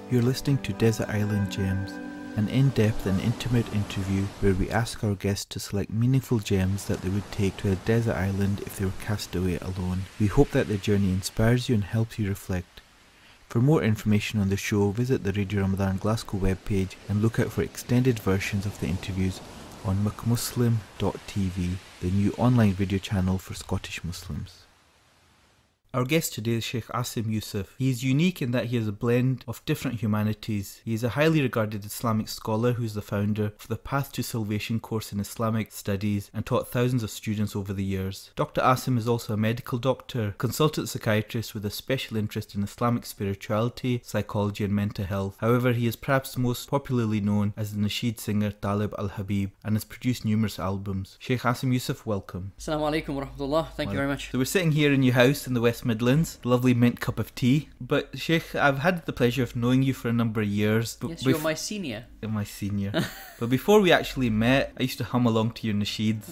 You're listening to Desert Island Gems, an in-depth and intimate interview where we ask our guests to select meaningful gems that they would take to a desert island if they were cast away alone. We hope that their journey inspires you and helps you reflect. For more information on the show, visit the Radio Ramadan Glasgow webpage and look out for extended versions of the interviews on McMuslim.tv, the new online video channel for Scottish Muslims. Our guest today is Shaykh Asim Yusuf. He is unique in that he has a blend of different humanities. He is a highly regarded Islamic scholar who is the founder of the Path to Salvation course in Islamic Studies and taught thousands of students over the years. Dr. Asim is also a medical doctor, consultant psychiatrist with a special interest in Islamic spirituality, psychology and mental health. However, he is perhaps most popularly known as the Nasheed singer Talib al-Habib and has produced numerous albums. Shaykh Asim Yusuf, welcome. Assalamu alaikum wa rahmatullah. Thank you very much. So we're sitting here in your house in the West Midlands, lovely mint cup of tea. But Sheikh, I've had the pleasure of knowing you for a number of years. Yes, you're my senior. My senior. But before we actually met, I used to hum along to your nasheeds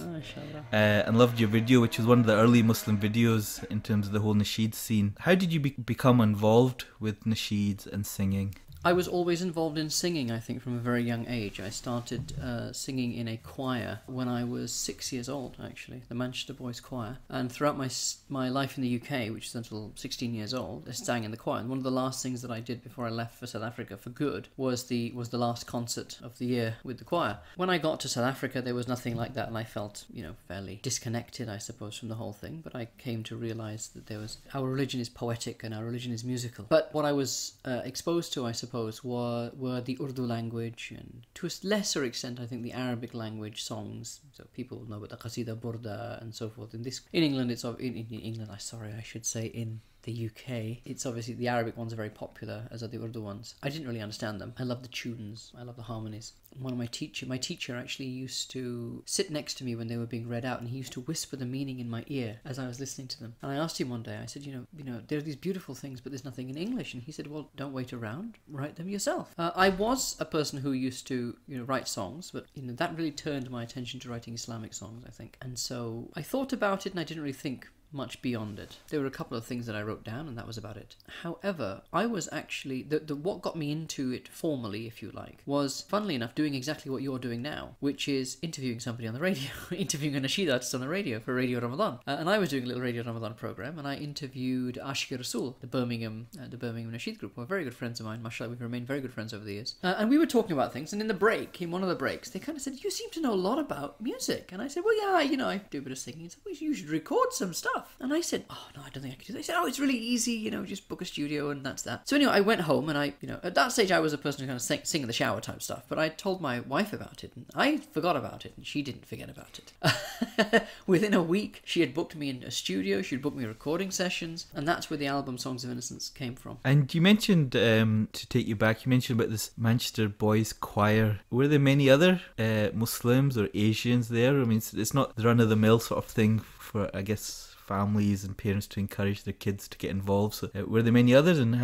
and loved your video, which was one of the early Muslim videos in terms of the whole nasheed scene. How did you become involved with nasheeds and singing? I was always involved in singing, I think, from a very young age. I started singing in a choir when I was 6 years old, actually, the Manchester Boys Choir. And throughout my life in the UK, which is until 16 years old, I sang in the choir. And one of the last things that I did before I left for South Africa for good was the last concert of the year with the choir. When I got to South Africa, there was nothing like that, and I felt, fairly disconnected, I suppose, from the whole thing. But I came to realise that our religion is poetic and our religion is musical. But what I was exposed to, I suppose, were the Urdu language and to a lesser extent I think the Arabic language songs. So people know about the Qasida Burda and so forth. In England, I should say in the UK, it's obviously the Arabic ones are very popular, as are the Urdu ones. I didn't really understand them. I love the tunes, I love the harmonies. My teacher actually used to sit next to me when they were being read out, and he used to whisper the meaning in my ear as I was listening to them. And I asked him one day, I said, there are these beautiful things, but there's nothing in English. And he said, well, don't wait around, write them yourself. I was a person who used to, write songs, but that really turned my attention to writing Islamic songs, I think. And so I thought about it, and I didn't really think much beyond it. There were a couple of things that I wrote down, and that was about it. However, I was actually what got me into it formally, if you like, was, funnily enough, doing exactly what you're doing now, which is interviewing somebody on the radio, interviewing a nasheed artist on the radio for Radio Ramadan. And I was doing a little Radio Ramadan program, and I interviewed Ashki Rasool, the Birmingham Nasheed group, who are very good friends of mine. Mashallah, we've remained very good friends over the years. And we were talking about things, and in one of the breaks, they kind of said, you seem to know a lot about music. And I said, well, yeah, I do a bit of singing. He said, well, you should record some stuff. And I said, oh, no, I don't think I can do that. They said, oh, it's really easy, just book a studio and that's that. So anyway, I went home and at that stage I was a person who kind of sing in the shower type stuff, but I told my wife about it and I forgot about it and she didn't forget about it. Within a week, she had booked me in a studio, she had booked me recording sessions, and that's where the album Songs of Innocence came from. And you mentioned, to take you back, you mentioned about this Manchester Boys Choir. Were there many other Muslims or Asians there? I mean, it's not the run-of-the-mill sort of thing for, I guess, families and parents to encourage their kids to get involved. So were there many others, and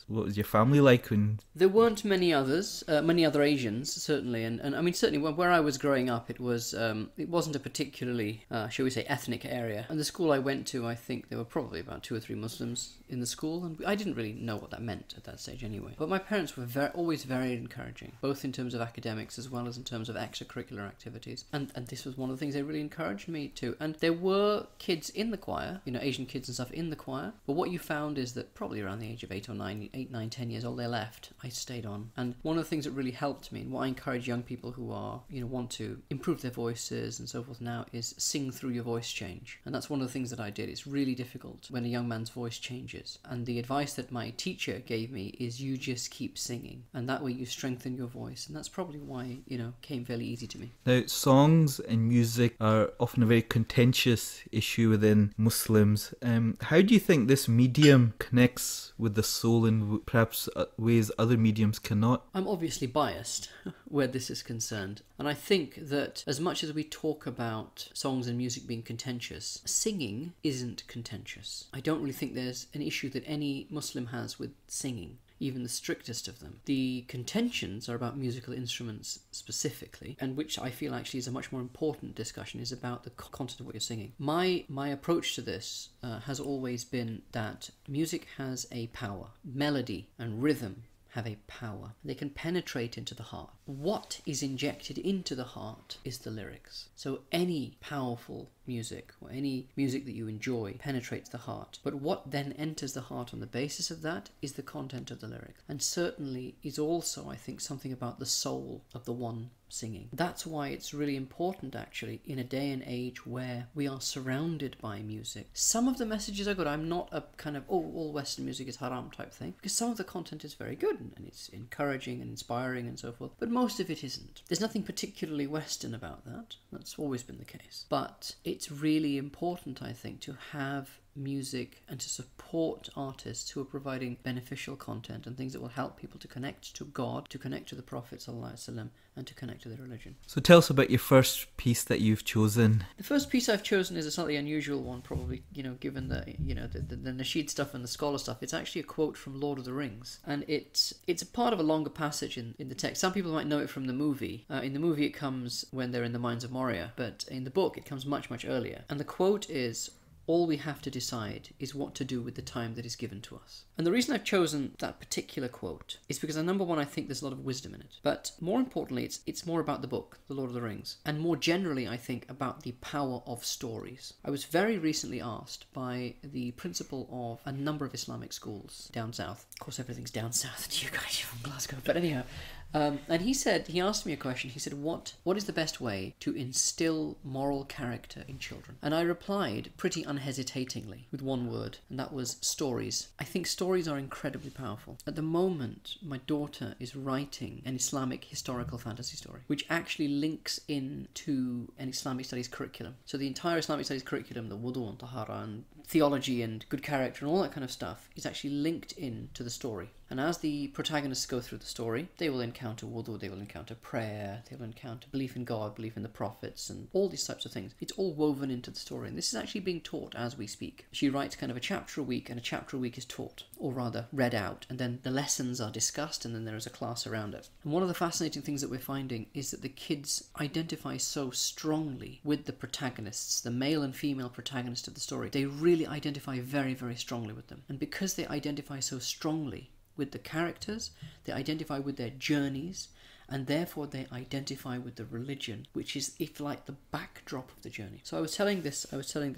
what was your family like when? There weren't many others, many other Asians, certainly, and I mean certainly where I was growing up, it wasn't a particularly, shall we say, ethnic area. And the school I went to, I think there were probably about 2 or 3 Muslims in the school, and I didn't really know what that meant at that stage anyway. But my parents were always very encouraging, both in terms of academics as well as in terms of extracurricular activities. And this was one of the things they really encouraged me to. And there were kids in the choir, Asian kids and stuff in the choir. But what you found is that probably around the age of 8, 9, 10 years old, they left. I stayed on. And one of the things that really helped me, and what I encourage young people who are, want to improve their voices and so forth now, is sing through your voice change. And that's one of the things that I did. It's really difficult when a young man's voice changes. And the advice that my teacher gave me is you just keep singing. And that way you strengthen your voice. And that's probably why, came fairly easy to me. Now, songs and music are often a very contentious issue within Muslims. How do you think this medium connects with the soul in perhaps ways other mediums cannot? I'm obviously biased where this is concerned. And I think that as much as we talk about songs and music being contentious, singing isn't contentious. I don't really think there's an issue that any Muslim has with singing. even the strictest of them. The contentions are about musical instruments specifically, and which I feel actually is a much more important discussion, is about the content of what you're singing. My approach to this has always been that music has a power. Melody and rhythm have a power. They can penetrate into the heart. What is injected into the heart is the lyrics. So any powerful music or any music that you enjoy penetrates the heart. But what then enters the heart on the basis of that is the content of the lyric. And certainly is also, I think, something about the soul of the one singing. That's why it's really important, actually, in a day and age where we are surrounded by music. Some of the messages are good. I'm not a kind of, oh, all Western music is haram type thing, because some of the content is very good and it's encouraging and inspiring and so forth, but most of it isn't. There's nothing particularly Western about that. That's always been the case. But it's really important, I think, to have music and to support artists who are providing beneficial content and things that will help people to connect to God, to connect to the Prophet ﷺ, and to connect to their religion. So tell us about your first piece that you've chosen. The first piece I've chosen is a slightly unusual one, probably, given the nasheed stuff and the scholar stuff. It's actually a quote from Lord of the Rings, and it's a part of a longer passage in the text. Some people might know it from the movie. In the movie it comes when they're in the Mines of Moria, but in the book it comes much, much earlier. And the quote is, "All we have to decide is what to do with the time that is given to us." And the reason I've chosen that particular quote is because, number one, I think there's a lot of wisdom in it. But more importantly, it's more about the book, The Lord of the Rings. And more generally, I think, about the power of stories. I was very recently asked by the principal of a number of Islamic schools down south. Of course, everything's down south to you guys, you're from Glasgow. But anyhow, and he asked me a question. He said, what is the best way to instill moral character in children? And I replied pretty unhesitatingly with one word, and that was stories. I think stories are incredibly powerful. At the moment, my daughter is writing an Islamic historical fantasy story, which actually links into an Islamic studies curriculum. So the entire Islamic studies curriculum, the wudu and tahara and theology and good character and all that kind of stuff, is actually linked in to the story. And as the protagonists go through the story, they will encounter wudu, they will encounter prayer, they will encounter belief in God, belief in the prophets, and all these types of things. It's all woven into the story, and this is actually being taught as we speak. She writes kind of a chapter a week, and a chapter a week is taught, or rather read out, and then the lessons are discussed, and then there is a class around it. And one of the fascinating things that we're finding is that the kids identify so strongly with the protagonists, the male and female protagonists of the story. They really identify very, very strongly with them. And because they identify so strongly with the characters, they identify with their journeys, and therefore they identify with the religion, which is, if like, the backdrop of the journey. So I was telling this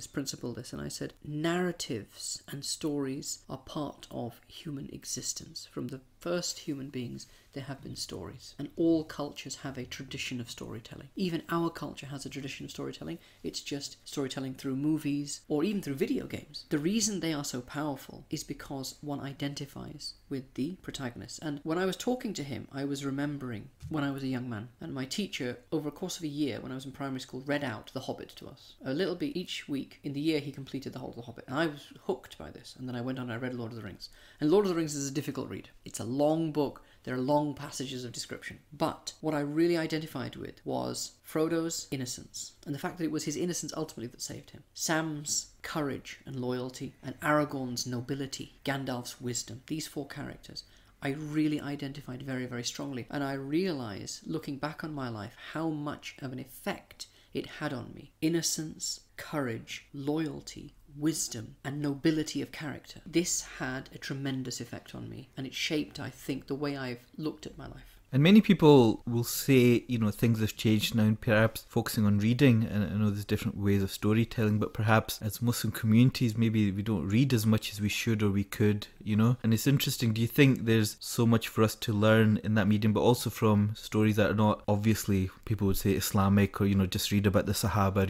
principal this, and I said, narratives and stories are part of human existence. From the first human beings, there have been stories, and all cultures have a tradition of storytelling. Even our culture has a tradition of storytelling. It's just storytelling through movies or even through video games. The reason they are so powerful is because one identifies with the protagonist. And when I was talking to him, I was remembering when I was a young man, and my teacher, over a course of a year when I was in primary school, read out The Hobbit to us. A little bit each week. In the year he completed the whole of The Hobbit, and I was hooked by this. And then I went on and I read Lord of the Rings. And Lord of the Rings is a difficult read. It's a long book. There are long passages of description. But what I really identified with was Frodo's innocence, and the fact that it was his innocence ultimately that saved him. Sam's courage and loyalty, and Aragorn's nobility, Gandalf's wisdom. These four characters I really identified very, very strongly. And I realised, looking back on my life, how much of an effect it had on me. Innocence, courage, loyalty, wisdom, and nobility of character. This had a tremendous effect on me, and it shaped, I think, the way I've looked at my life. And many people will say, things have changed now, and perhaps focusing on reading, and I know there's different ways of storytelling, but perhaps as Muslim communities, maybe we don't read as much as we should or we could, And it's interesting, do you think there's so much for us to learn in that medium, but also from stories that are not, obviously, people would say Islamic, or, just read about the Sahaba,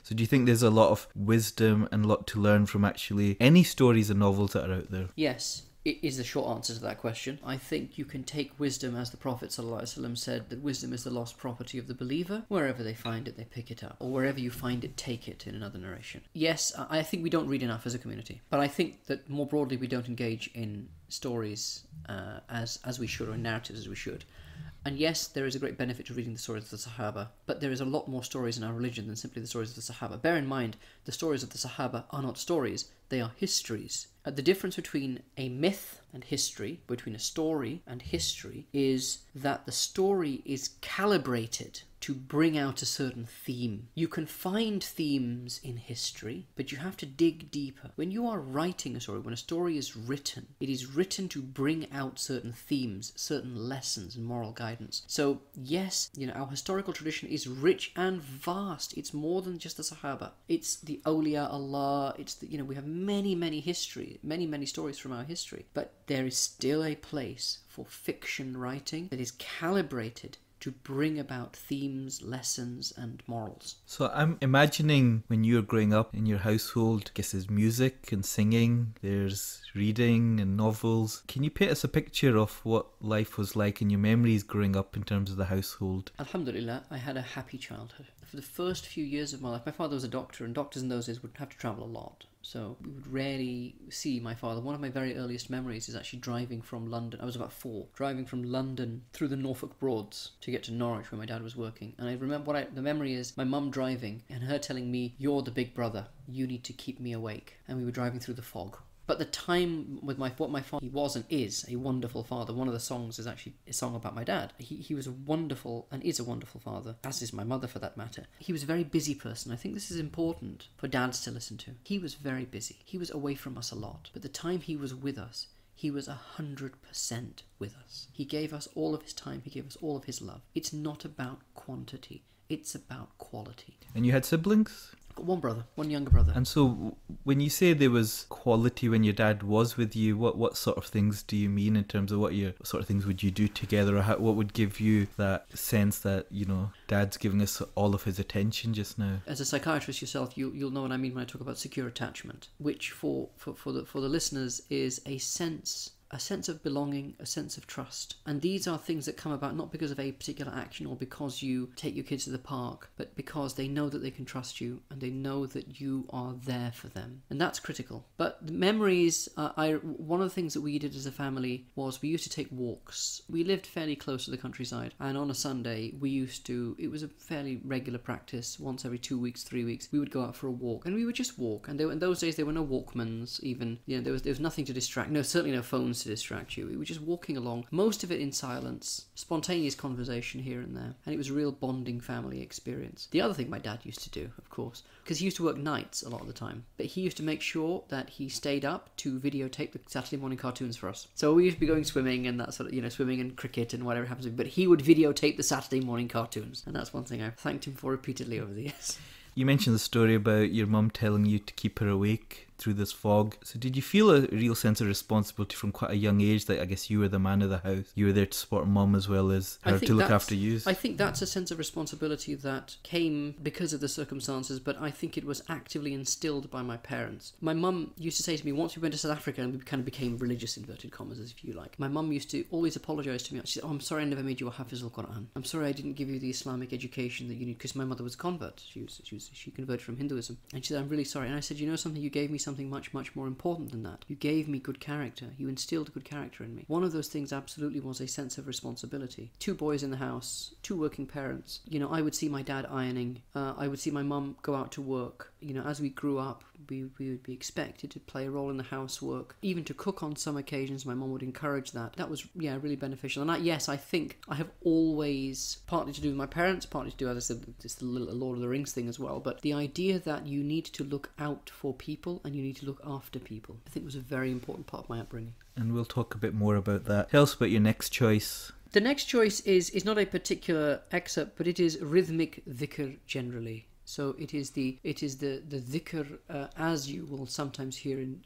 so do you think there's a lot of wisdom and a lot to learn from actually any stories and novels that are out there? Yes. It is the short answer to that question. I think you can take wisdom, as the Prophet ﷺ said, that wisdom is the lost property of the believer. Wherever they find it, they pick it up. Or wherever you find it, take it, in another narration. Yes, I think we don't read enough as a community. But I think that more broadly we don't engage in stories as we should, or in narratives as we should. And yes, there is a great benefit to reading the stories of the Sahaba, but there is a lot more stories in our religion than simply the stories of the Sahaba. Bear in mind, the stories of the Sahaba are not stories, they are histories. The difference between a myth and history, between a story and history, is that the story is calibrated to bring out a certain theme. You can find themes in history, but you have to dig deeper. When you are writing a story, when a story is written, it is written to bring out certain themes, certain lessons and moral guidance. So yes, our historical tradition is rich and vast. It's more than just the Sahaba. It's the awliya Allah. It's we have many history, many stories from our history. But there is still a place for fiction writing that is calibrated to bring about themes, lessons, and morals. So I'm imagining when you were growing up in your household, I guess there's music and singing, there's reading and novels. Can you paint us a picture of what life was like in your memories growing up in terms of the household? Alhamdulillah, I had a happy childhood. For the first few years of my life, my father was a doctor, and doctors in those days would have to travel a lot. So we would rarely see my father. One of my very earliest memories is actually driving from London. I was about 4. Driving from London through the Norfolk Broads to get to Norwich where my dad was working. And I remember the memory is my mum driving and her telling me, "You're the big brother. You need to keep me awake." And we were driving through the fog. But the time with what my father, he was and is a wonderful father. One of the songs is actually a song about my dad. He was a wonderful and is a wonderful father, as is my mother for that matter. He was a very busy person. I think this is important for dads to listen to. He was very busy. He was away from us a lot. But the time he was with us, he was 100% with us. He gave us all of his time. He gave us all of his love. It's not about quantity. It's about quality. And you had siblings? One brother, one younger brother. And so when you say there was quality when your dad was with you, what sort of things do you mean in terms of what sort of things would you do together, or what would give you that sense that, dad's giving us all of his attention just now? As a psychiatrist yourself, you'll know what I mean when I talk about secure attachment, which for the listeners is a sense of belonging, a sense of trust. And these are things that come about not because of a particular action or because you take your kids to the park, but because they know that they can trust you and they know that you are there for them. And that's critical. But the memories, one of the things that we did as a family was we used to take walks. We lived fairly close to the countryside, and on a Sunday it was a fairly regular practice. Once every 2 weeks, 3 weeks, we would go out for a walk, and we would just walk. And in those days there were no Walkmans even. There was nothing to distract. No, certainly no phones to distract you. We were just walking along, most of it in silence, spontaneous conversation here and there, and it was a real bonding family experience. The other thing my dad used to do, of course, because he used to work nights a lot of the time, but he used to make sure that he stayed up to videotape the Saturday morning cartoons for us. So we used to be going swimming and that sort of, swimming and cricket and whatever happens, but he would videotape the Saturday morning cartoons, and that's one thing I've thanked him for repeatedly over the years. You mentioned the story about your mum telling you to keep her awake through this fog. So did you feel a real sense of responsibility from quite a young age that I guess you were the man of the house? You were there to support mum as well as her to look after you? I think that's a sense of responsibility that came because of the circumstances, but I think it was actively instilled by my parents. My mum used to say to me, once we went to South Africa and we kind of became religious, inverted commas, if you like, my mum used to always apologise to me. She said, "Oh, I'm sorry I never made you a Hafiz al-Quran. I'm sorry I didn't give you the Islamic education that you need," because my mother was a convert. She converted from Hinduism. And she said, "I'm really sorry." And I said, "You know something? You gave me something much more important than that. You gave me good character. You instilled good character in me." One of those things absolutely was a sense of responsibility. 2 boys in the house, 2 working parents. I would see my dad ironing. I would see my mum go out to work. As we grew up, we would be expected to play a role in the housework, even to cook on some occasions. My mum would encourage that. That was, really beneficial. And I think I have always, partly to do with my parents, partly to do, as I said, it's the Lord of the Rings thing as well, but the idea that you need to look out for people and you need to look after people, I think was a very important part of my upbringing. And we'll talk a bit more about that. Tell us about your next choice. The next choice is not a particular excerpt, but it is rhythmic dhikr generally. So it is the dhikr as you will sometimes hear in,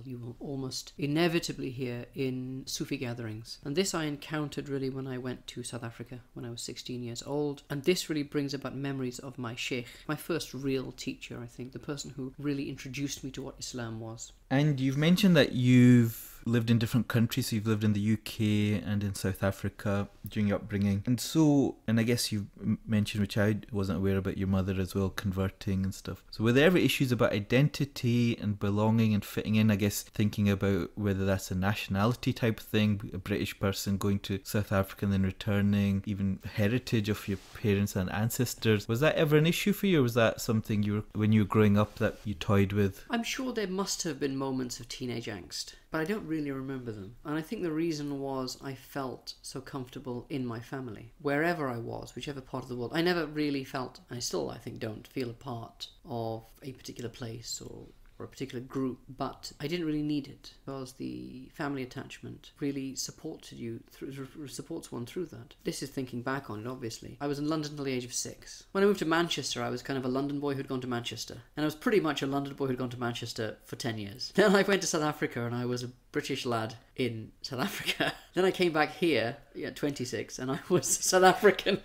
you will almost inevitably hear in Sufi gatherings. And this I encountered really when I went to South Africa when I was 16 years old. And this really brings about memories of my sheikh, my first real teacher, I think, the person who really introduced me to what Islam was. And you've mentioned that you've lived in different countries. So you've lived in the UK and in South Africa during your upbringing. And I guess you mentioned, which I wasn't aware about, your mother as well, converting and stuff. So were there ever issues about identity and belonging and fitting in? I guess thinking about whether that's a nationality type thing, a British person going to South Africa and then returning, even heritage of your parents and ancestors. Was that ever an issue for you, or was that something when you were growing up that you toyed with? I'm sure there must have been moments of teenage angst. but I don't really remember them. And I think the reason was I felt so comfortable in my family. Wherever I was, whichever part of the world, I never really felt, I still, I think, don't feel a part of a particular place or a particular group, but I didn't really need it because the family attachment really supports one through that. This is thinking back on it, obviously. I was in London until the age of 6. When I moved to Manchester, I was kind of a London boy who'd gone to Manchester, and I was pretty much a London boy who'd gone to Manchester for 10 years. Then I went to South Africa and I was a British lad in South Africa. Then I came back here at 26 and I was South African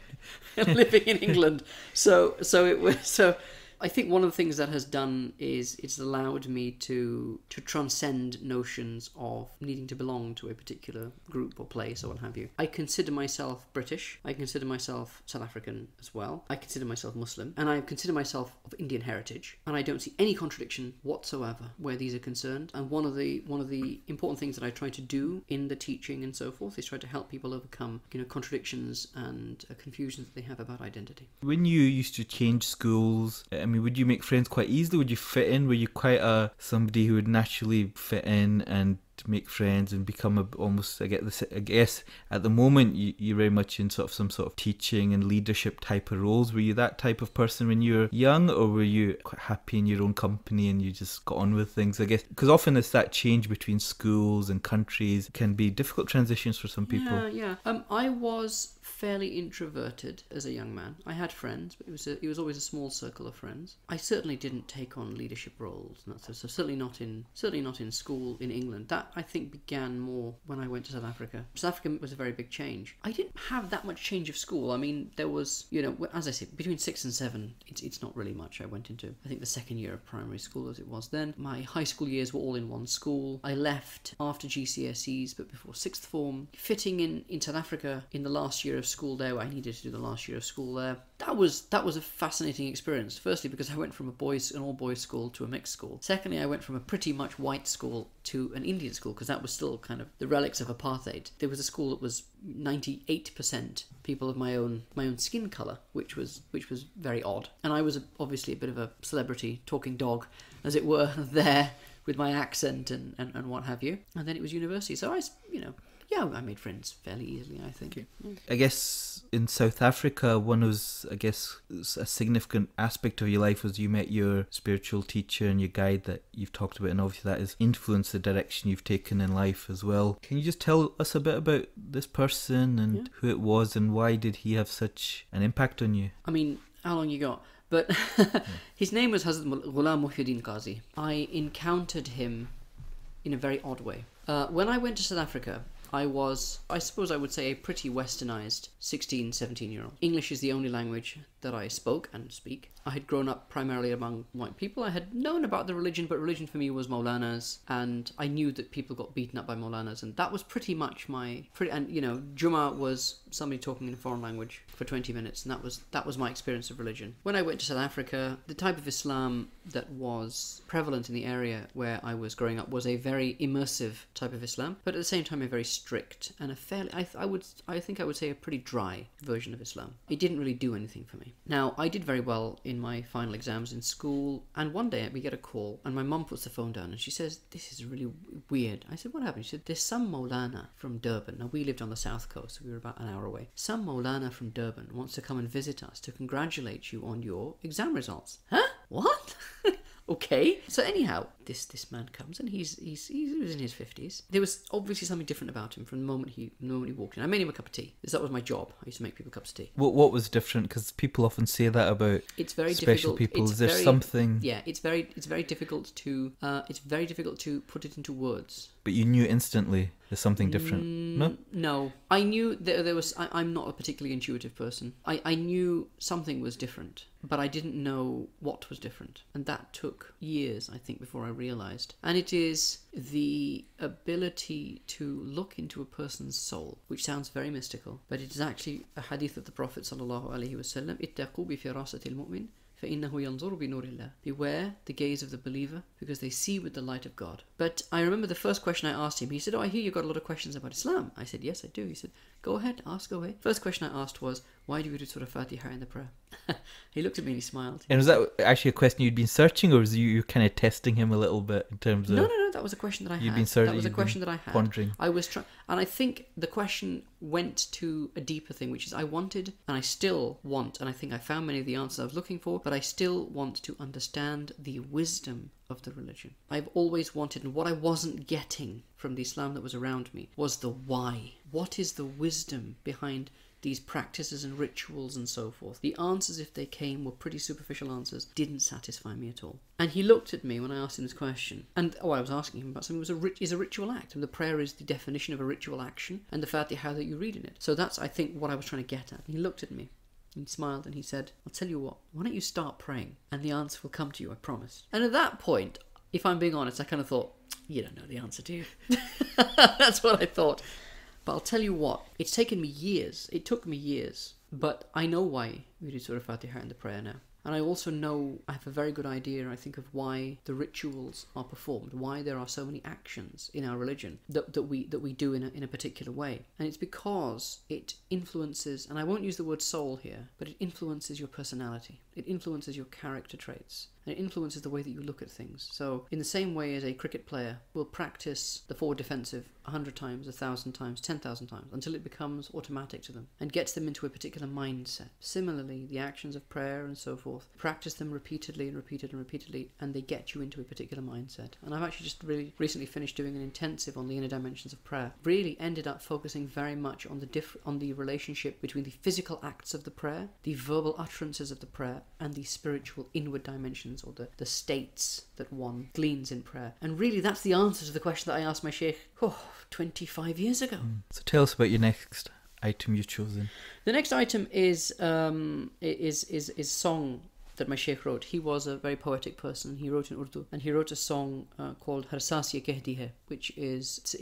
living in England. So I think one of the things that has done is it's allowed me to transcend notions of needing to belong to a particular group or place or what have you. I consider myself British. I consider myself South African as well. I consider myself Muslim. And I consider myself of Indian heritage. And I don't see any contradiction whatsoever where these are concerned. And one of the important things that I try to do in the teaching and so forth is try to help people overcome, contradictions and confusions that they have about identity. When you used to change schools, would you make friends quite easily? Would you fit in? Were you quite somebody who would naturally fit in and make friends and become almost, I guess at the moment you're very much in some sort of teaching and leadership type of roles. Were you that type of person when you were young, or were you quite happy in your own company and you just got on with things? I guess because often it's that change between schools and countries can be difficult transitions for some people. Yeah. I was fairly introverted as a young man. I had friends, but it was always a small circle of friends. I certainly didn't take on leadership roles, so certainly not in school in England. That I think began more when I went to South Africa. South Africa was a very big change. I didn't have that much change of school. I mean, there was, as I said, between 6 and 7, it's not really much. I went into, I think, the second year of primary school as it was then. My high school years were all in one school. I left after GCSEs, but before 6th form. Fitting in South Africa in the last year of school there, where I needed to do the last year of school there. That was a fascinating experience. Firstly, because I went from an all-boys school to a mixed school. Secondly, I went from a pretty much white school to an Indian school, because that was still kind of the relics of apartheid. There was a school that was 98% people of my own skin colour, which was very odd. And I was obviously a bit of a celebrity talking dog, as it were, there with my accent and what have you. And then it was university, so I made friends fairly easily, I think. Okay. I guess in South Africa, one was, a significant aspect of your life was you met your spiritual teacher and your guide that you've talked about, and obviously that has influenced the direction you've taken in life as well. Can you just tell us a bit about this person and who it was and why did he have such an impact on you? I mean, how long you got? But his name was Hazrat Ghulam Muhyiddin Qazi. I encountered him in a very odd way. When I went to South Africa, I was, I suppose I would say, a pretty westernized 16, 17-year-old. English is the only language that I spoke and speak. I had grown up primarily among white people. I had known about the religion, but religion for me was Maulanas, and I knew that people got beaten up by Maulanas, and that was pretty much Jummah was somebody talking in a foreign language for 20 minutes, and that was my experience of religion. When I went to South Africa, the type of Islam that was prevalent in the area where I was growing up was a very immersive type of Islam, but at the same time a very strict and a fairly, I think I would say a pretty dry version of Islam. It didn't really do anything for me. Now, I did very well in my final exams in school, and one day we get a call and my mum puts the phone down and she says, "This is really weird." I said, "What happened?" She said, "There's some Maulana from Durban." Now, we lived on the south coast, so we were about an hour away. "Some Maulana from Durban wants to come and visit us to congratulate you on your exam results." Huh? What? Okay. So anyhow, this man comes and he was in his 50s. There was obviously something different about him from the moment he walked in. I made him a cup of tea. That was my job. I used to make people cups of tea. What was different? Because people often say that about special people. Is there something? Yeah, it's very difficult to put it into words. But you knew instantly there's something different. No, I knew there was. I'm not a particularly intuitive person. I knew something was different, but I didn't know what was different, and that took years, I think, before I realized. And it is the ability to look into a person's soul, which sounds very mystical, but it is actually a hadith of the Prophet ﷺ. "Ittaqu bi firasati al-mu'min, فَإِنَّهُ يَنْظُرُ بِنُورِ اللَّهِ." Beware the gaze of the believer, because they see with the light of God. But I remember the first question I asked him, he said, "Oh, I hear you've got a lot of questions about Islam." I said, "Yes, I do." He said, "Go ahead, ask away." First question I asked was, "Why do we do Surah Fatiha in the prayer?" He looked at me and he smiled. And was that actually a question you'd been searching, or was you kind of testing him a little bit in terms of... No, that was a question that I You've had. been sort That of was a question that I had. pondering. I was trying, and I think the question went to a deeper thing, which is I wanted, and I still want, and I think I found many of the answers I was looking for, but I still want to understand the wisdom of the religion. I've always wanted, and what I wasn't getting from the Islam that was around me was the why. What is the wisdom behind these practices and rituals and so forth? The answers, if they came, were pretty superficial answers, didn't satisfy me at all. And he looked at me when I asked him this question, and I was asking him about something that is a ritual act, and the prayer is the definition of a ritual action, and the Fatiha that you read in it. So that's, I think, what I was trying to get at. And he looked at me, and he smiled, and he said, I'll tell you what, why don't you start praying, and the answer will come to you, I promise. And at that point, if I'm being honest, I kind of thought, you don't know the answer, do you? That's what I thought. But I'll tell you what, it's taken me years. It took me years. But I know why we do Surah Fatiha in the prayer now. And I also know, I have a very good idea, I think, of why the rituals are performed, why there are so many actions in our religion that we do in a particular way. And it's because it influences, and I won't use the word soul here, but it influences your personality. It influences your character traits. And it influences the way that you look at things. So in the same way as a cricket player will practice the forward defensive 100 times, 1,000 times, 10,000 times, until it becomes automatic to them and gets them into a particular mindset. Similarly, the actions of prayer and so forth, practice them repeatedly and repeatedly and repeatedly, and they get you into a particular mindset. And I've actually just really recently finished doing an intensive on the inner dimensions of prayer. Really ended up focusing very much on the relationship between the physical acts of the prayer, the verbal utterances of the prayer, and the spiritual inward dimensions, or the states that one gleans in prayer. And really that's the answer to the question that I asked my Shaykh 25 years ago. So tell us about your next item you've chosen. The next item is song that my Shaykh wrote. He was a very poetic person. He wrote in Urdu, and he wrote a song called Har Saas Ye Kehdi Hai, which is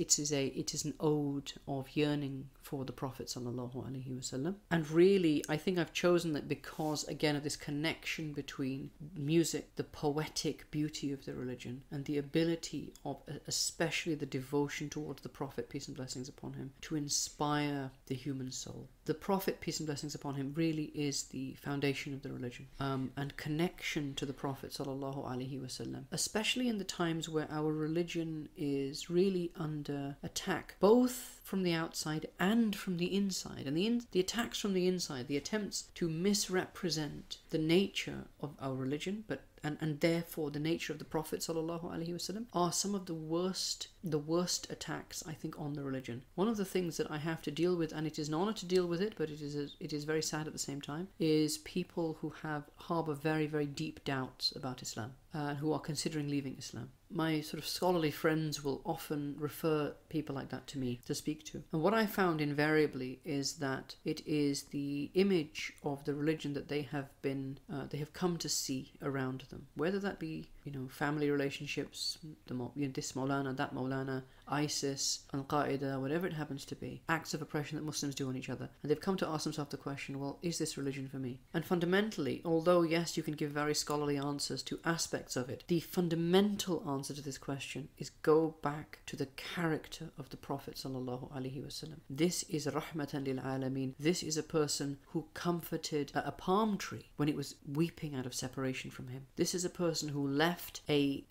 an ode of yearning for the Prophet ﷺ. And really, I think I've chosen that because, again, of this connection between music, the poetic beauty of the religion, and the ability of, especially the devotion towards the Prophet, peace and blessings upon him, to inspire the human soul. The Prophet, peace and blessings upon him, really is the foundation of the religion. And connection to the Prophet ﷺ, especially in the times where our religion is really under attack, both from the outside and from the inside. And the attacks from the inside, the attempts to misrepresent the nature of our religion, and therefore the nature of the Prophet ﷺ, are some of the worst attacks, I think, on the religion. One of the things that I have to deal with, and it is an honor to deal with it, but it is very sad at the same time, is people who harbor very, very deep doubts about Islam, who are considering leaving Islam. My sort of scholarly friends will often refer people like that to me to speak to. And what I found invariably is that it is the image of the religion that they have come to see around them. Whether that be, family relationships, this Maulana, that Maulana, ISIS, Al-Qaeda, whatever it happens to be, acts of oppression that Muslims do on each other. And they've come to ask themselves the question, well, is this religion for me? And fundamentally, although yes, you can give very scholarly answers to aspects of it, the fundamental answer to this question is go back to the character of the Prophet ﷺ. This is rahmatan lil alameen. This is a person who comforted a palm tree when it was weeping out of separation from him. This is a person who left a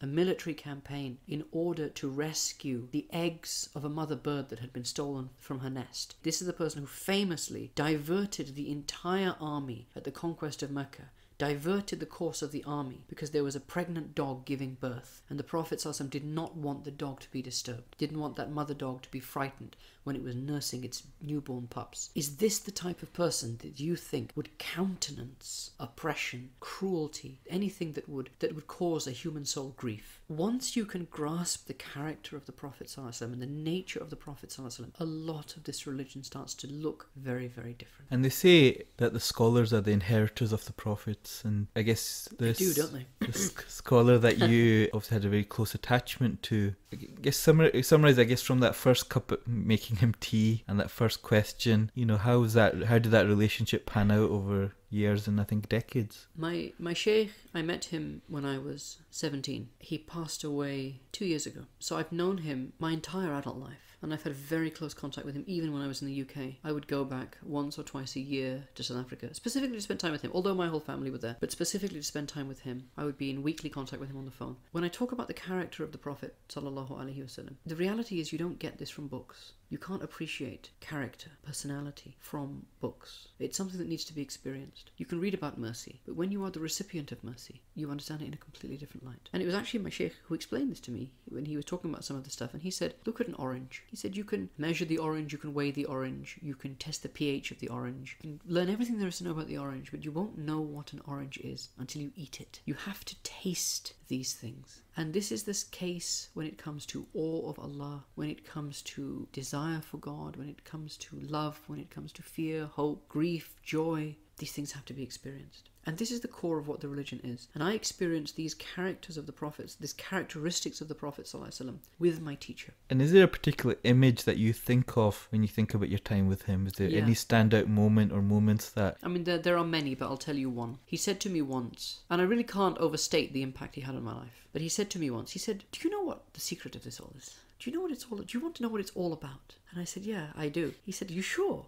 military campaign, in order to rescue the eggs of a mother bird that had been stolen from her nest. This is the person who famously diverted the entire army at the conquest of Mecca, diverted the course of the army because there was a pregnant dog giving birth, and the Prophet ﷺ did not want the dog to be disturbed, didn't want that mother dog to be frightened when it was nursing its newborn pups. Is this the type of person that you think would countenance oppression, cruelty, anything that would cause a human soul grief? Once you can grasp the character of the Prophet ﷺ and the nature of the Prophet ﷺ, a lot of this religion starts to look very, very different. And they say that the scholars are the inheritors of the prophets, and I guess this, they do, don't they? This scholar that you obviously had a very close attachment to, I guess summarize, I guess, from that first cup of making him tea and that first question, how did that relationship pan out over years and I think decades? My Shaykh, I met him when I was 17. He passed away 2 years ago. So I've known him my entire adult life. and I've had very close contact with him even when I was in the UK. I would go back once or twice a year to South Africa, specifically to spend time with him, although my whole family were there, but specifically to spend time with him. I would be in weekly contact with him on the phone. When I talk about the character of the Prophet sallallahu alaihi wasallam, the reality is you don't get this from books. You can't appreciate character, personality from books. It's something that needs to be experienced. You can read about mercy, but when you are the recipient of mercy, you understand it in a completely different light. And it was actually my sheikh who explained this to me when he was talking about some of the stuff, and he said, look at an orange. He said, you can measure the orange, you can weigh the orange, you can test the pH of the orange, you can learn everything there is to know about the orange, but you won't know what an orange is until you eat it. You have to taste these things. And this is this case when it comes to awe of Allah, when it comes to desire for God, when it comes to love, when it comes to fear, hope, grief, joy. These things have to be experienced. And this is the core of what the religion is. And I experienced these characters of the Prophets, these characteristics of the Prophet ﷺ with my teacher. And is there a particular image that you think of when you think about your time with him? Is there any standout moment or moments that... I mean, there are many, but I'll tell you one. He said to me once, and I really can't overstate the impact he had on my life, but he said to me once, he said, do you know what the secret of this all is? Do you know what it's all... Do you want to know what it's all about? And I said, yeah, I do. He said, you sure?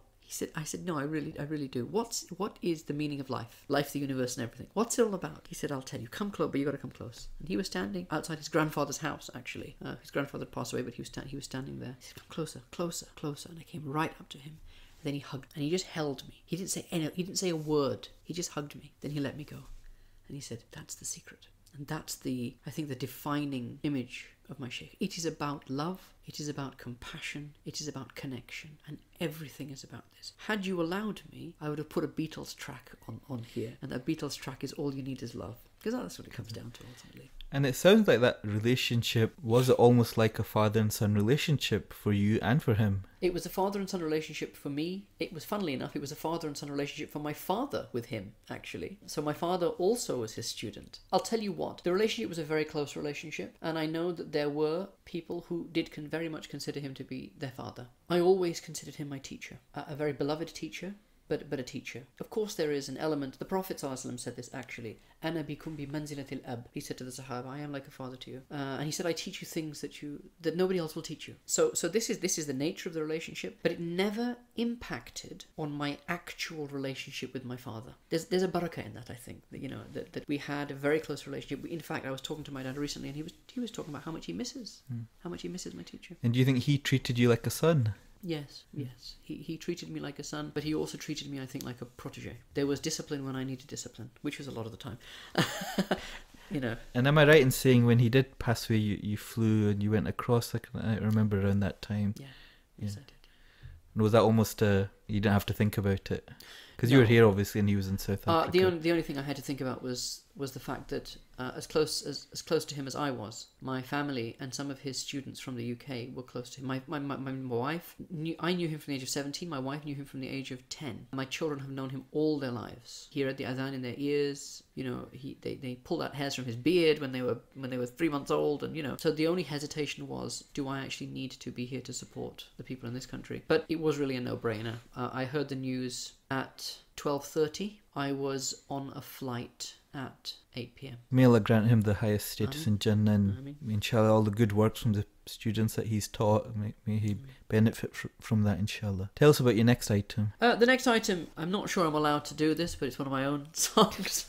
I said, no, I really do. What is the meaning of life? Life, the universe, and everything. What's it all about? He said, I'll tell you. Come close, but you got to come close. And he was standing outside his grandfather's house, actually. His grandfather had passed away, but he was standing there. He said, come closer, closer, closer. And I came right up to him. And then he hugged, and he just held me. He didn't say a word. He just hugged me. Then he let me go. And he said, that's the secret. And that's I think the defining image of my sheikh. It is about love, it is about compassion, it is about connection, and everything is about this. Had you allowed me, I would have put a Beatles track on here, and that Beatles track is All You Need Is Love, because that's what it comes down to ultimately. And it sounds like that relationship was almost like a father and son relationship for you and for him. It was a father and son relationship for me. It was, funnily enough, it was a father and son relationship for my father with him, actually. So my father also was his student. I'll tell you what, the relationship was a very close relationship, and I know that there were people who did very much consider him to be their father. I always considered him my teacher, a very beloved teacher, but a teacher. Of course there is an element, the Prophet ﷺ said this actually, Ana bikum bi manzilatil ab. He said to the Sahaba, I am like a father to you. And he said, I teach you things that nobody else will teach you. So this is the nature of the relationship, but it never impacted on my actual relationship with my father. There's a barakah in that, I think, that we had a very close relationship. In fact, I was talking to my dad recently, and he was talking about how much he misses my teacher. And do you think he treated you like a son? Yes. He treated me like a son, but he also treated me, I think, like a protege. There was discipline when I needed discipline, which was a lot of the time. And am I right in saying when he did pass away, you flew and you went across? I remember around that time. Yeah. Yes, I did. And was that almost you didn't have to think about it? Because you were here, obviously, and he was in South Africa. The only thing I had to think about was the fact that as close to him as I was, my family and some of his students from the UK were close to him. My wife, I knew him from the age of 17. My wife knew him from the age of 10. My children have known him all their lives. He read the adhan in their ears. They pulled out hairs from his beard when they were 3 months old, and So the only hesitation was, do I actually need to be here to support the people in this country? But it was really a no-brainer. I heard the news at 12:30. I was on a flight at 8 p.m. May Allah grant him the highest status in Jannah, and inshallah all the good works from the students that he's taught, may he benefit from that, inshallah. Tell us about your next item. The next item, I'm not sure I'm allowed to do this, but it's one of my own songs.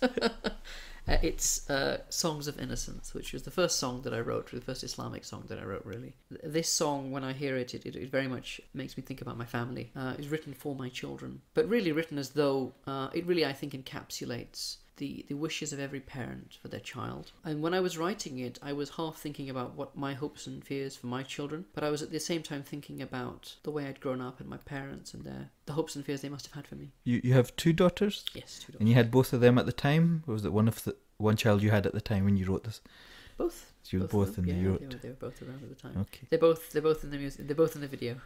It's Songs of Innocence, which was the first song that I wrote, the first Islamic song that I wrote, really. This song, when I hear it, it very much makes me think about my family. It's written for my children, but really written as though it really, I think, encapsulates the wishes of every parent for their child. And when I was writing it, I was half thinking about what my hopes and fears for my children, but I was at the same time thinking about the way I'd grown up and my parents and the hopes and fears they must have had for me. You have 2 daughters? Yes, 2 daughters. And you had both of them at the time? Or was it one child you had at the time when you wrote this? Both. So you were both in the wrote. They were both around at the time. Okay. They're both in the music. They're both in the video.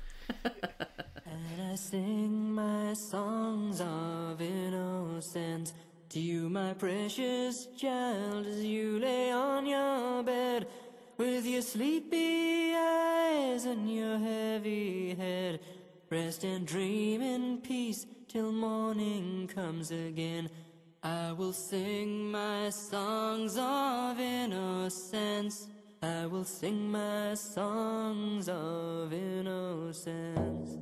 And I sing my songs of innocence to you, my precious child, as you lay on your bed with your sleepy eyes and your heavy head. Rest and dream in peace till morning comes again. I will sing my songs of innocence I will sing my songs of innocence.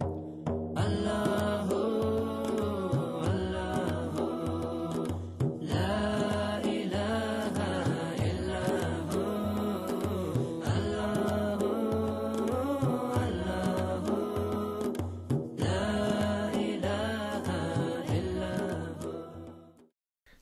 Allahu, Allahu, La ilaha illahu, Allahu, Allahu, La ilaha illahu.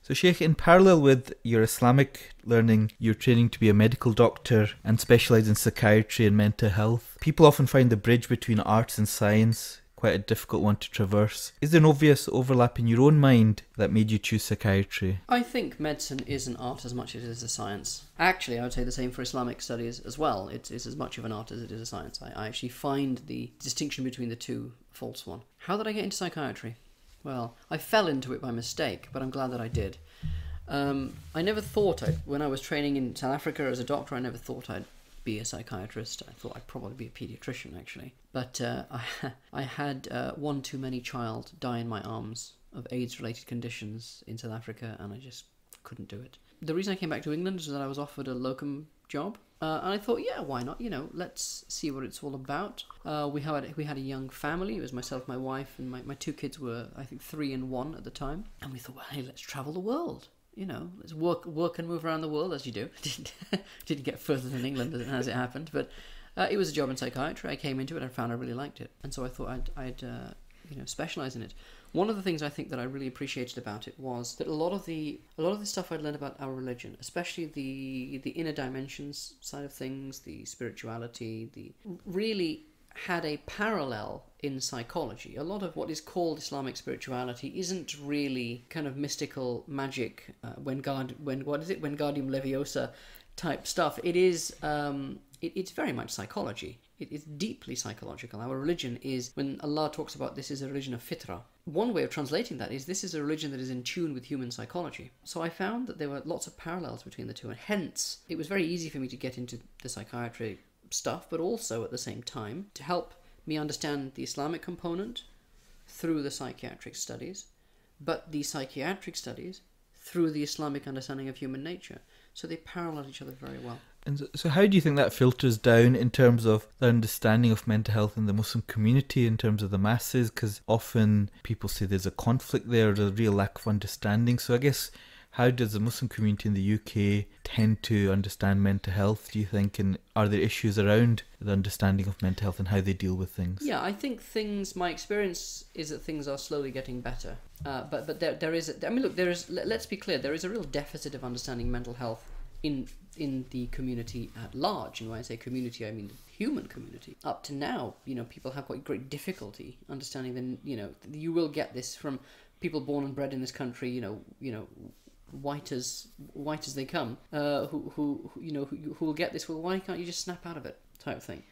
So Sheikh, in parallel with your Islamic learning, you're training to be a medical doctor and specialise in psychiatry and mental health. People often find the bridge between arts and science quite a difficult one to traverse. Is there an obvious overlap in your own mind that made you choose psychiatry? I think medicine is an art as much as it is a science. Actually, I would say the same for Islamic studies as well. It's as much of an art as it is a science. I actually find the distinction between the two a false one. How did I get into psychiatry? Well, I fell into it by mistake, but I'm glad that I did. I never thought when I was training in South Africa as a doctor, I never thought I'd be a psychiatrist. I thought I'd probably be a paediatrician, actually. But I had one too many child die in my arms of AIDS-related conditions in South Africa, and I just couldn't do it. The reason I came back to England is that I was offered a locum job. And I thought, yeah, why not? You know, let's see what it's all about. We had a young family. It was myself, my wife, and my two kids were, I think, 3 and 1 at the time. And we thought, well, hey, let's travel the world. You know, let's work and move around the world as you do. Didn't get further than England as it happened, but it was a job in psychiatry. I came into it and found I really liked it, and so I thought I'd specialize in it. One of the things I think that I really appreciated about it was that a lot of the stuff I'd learned about our religion, especially the inner dimensions side of things, the spirituality, really had a parallel in psychology. A lot of what is called Islamic spirituality isn't really kind of mystical magic, Wingardium Leviosa type stuff. It is it's very much psychology. It is deeply psychological. Our religion is, when Allah talks about this is a religion of fitrah, one way of translating that is this is a religion that is in tune with human psychology. So I found that there were lots of parallels between the two, and hence it was very easy for me to get into the psychiatry stuff, but also at the same time to help me understand the Islamic component through the psychiatric studies, but the psychiatric studies through the Islamic understanding of human nature. So they parallel each other very well. And so how do you think that filters down in terms of the understanding of mental health in the Muslim community, in terms of the masses? Because often people say there's a conflict there, there's a real lack of understanding. So I guess, how does the Muslim community in the UK tend to understand mental health, do you think? And are there issues around the understanding of mental health and how they deal with things? Yeah, I think my experience is that things are slowly getting better. But there is, let's be clear, there is a real deficit of understanding mental health in the community at large. And when I say community, I mean the human community. Up to now, people have quite great difficulty understanding you will get this from people born and bred in this country, white as they come, who will get this. Well, why can't you just snap out of it, type of thing.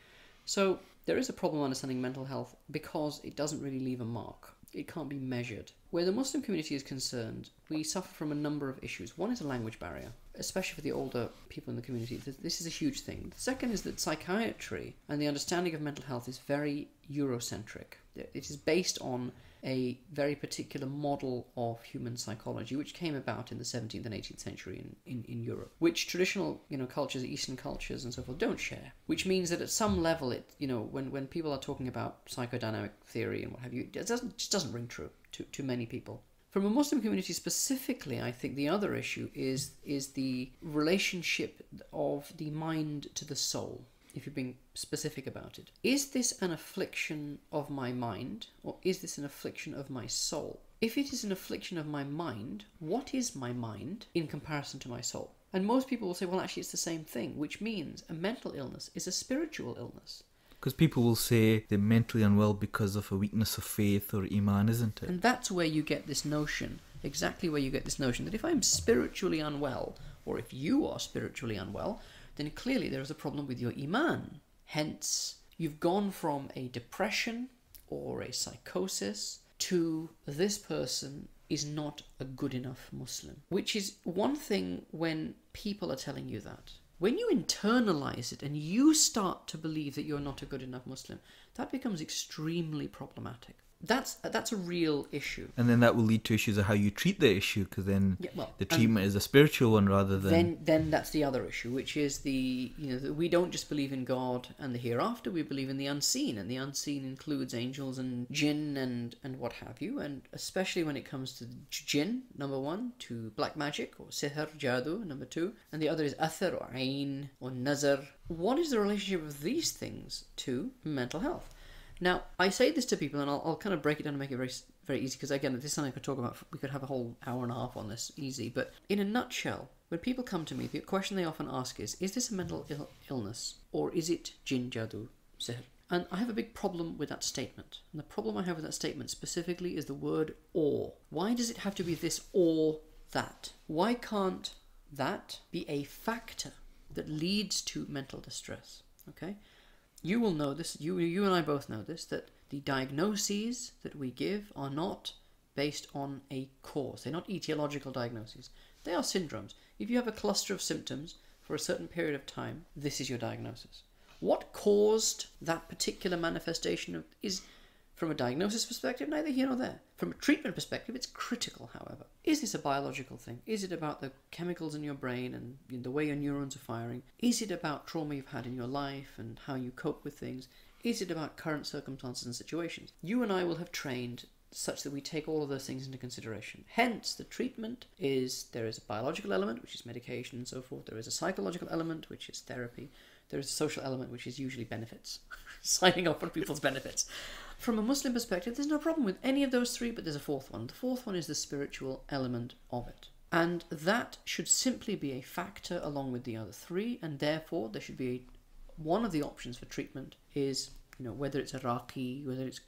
So there is a problem understanding mental health because it doesn't really leave a mark. It can't be measured. Where the Muslim community is concerned, we suffer from a number of issues. One is a language barrier, especially for the older people in the community. This is a huge thing. The second is that psychiatry and the understanding of mental health is very Eurocentric. It is based on a very particular model of human psychology, which came about in the 17th and 18th century in Europe, which traditional cultures, Eastern cultures and so forth, don't share. Which means that at some level, when people are talking about psychodynamic theory and what have you, it just doesn't ring true to many people. From a Muslim community specifically, I think the other issue is the relationship of the mind to the soul, if you're being specific about it. Is this an affliction of my mind, or is this an affliction of my soul? If it is an affliction of my mind, what is my mind in comparison to my soul? And most people will say, well, actually, it's the same thing, which means a mental illness is a spiritual illness. Because people will say they're mentally unwell because of a weakness of faith or iman, isn't it? And that's where you get this notion, exactly where you get this notion, that if I'm spiritually unwell, or if you are spiritually unwell, then clearly there is a problem with your iman. Hence, you've gone from a depression or a psychosis to this person is not a good enough Muslim. Which is one thing when people are telling you that. When you internalize it and you start to believe that you're not a good enough Muslim, that becomes extremely problematic. That's a real issue. And then that will lead to issues of how you treat the issue, because then the and treatment is a spiritual one rather than... Then that's the other issue, which is that we don't just believe in God and the hereafter, we believe in the unseen, and the unseen includes angels and jinn and what have you, and especially when it comes to jinn, number one, to black magic, or sihr, jadoo, number two, and the other is athar, or ayn, or nazar. What is the relationship of these things to mental health? Now, I say this to people, and I'll kind of break it down and make it very, very easy, because again, this is something I could talk about. We could have a whole hour and a half on this, easy. But in a nutshell, when people come to me, the question they often ask is this a mental illness, or is it jinn, jadoo, sihr? And I have a big problem with that statement. And the problem I have with that statement specifically is the word or. Why does it have to be this or that? Why can't that be a factor that leads to mental distress? Okay? You will know this, you and I both know this, that the diagnoses that we give are not based on a cause. They're not etiological diagnoses. They are syndromes. If you have a cluster of symptoms for a certain period of time, this is your diagnosis. What caused that particular manifestation is, from a diagnosis perspective, neither here nor there. From a treatment perspective, it's critical, however. Is this a biological thing? Is it about the chemicals in your brain and the way your neurons are firing? Is it about trauma you've had in your life and how you cope with things? Is it about current circumstances and situations? You and I will have trained such that we take all of those things into consideration. Hence, the treatment is, there is a biological element, which is medication and so forth. There is a psychological element, which is therapy. There is a social element, which is usually benefits. Signing off on people's benefits. From a Muslim perspective, there's no problem with any of those three, but there's a fourth one. The fourth one is the spiritual element of it. And that should simply be a factor along with the other three, and therefore there should be one of the options for treatment is, whether it's a raqi, whether it's,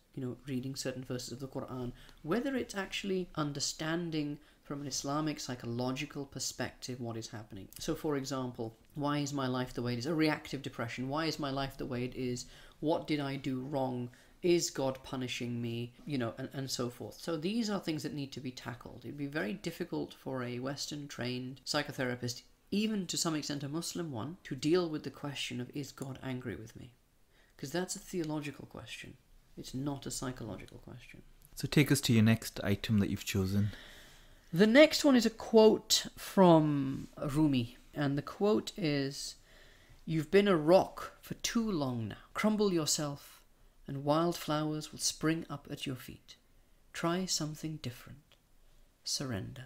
reading certain verses of the Quran, whether it's actually understanding from an Islamic psychological perspective what is happening. So for example, why is my life the way it is? A reactive depression. Why is my life the way it is? What did I do wrong? Is God punishing me? And so forth. So these are things that need to be tackled. It'd be very difficult for a Western trained psychotherapist, even to some extent a Muslim one, to deal with the question of, is God angry with me? Because that's a theological question. It's not a psychological question. So take us to your next item that you've chosen. The next one is a quote from Rumi. And the quote is, "You've been a rock for too long now. Crumble yourself and wildflowers will spring up at your feet. Try something different. Surrender."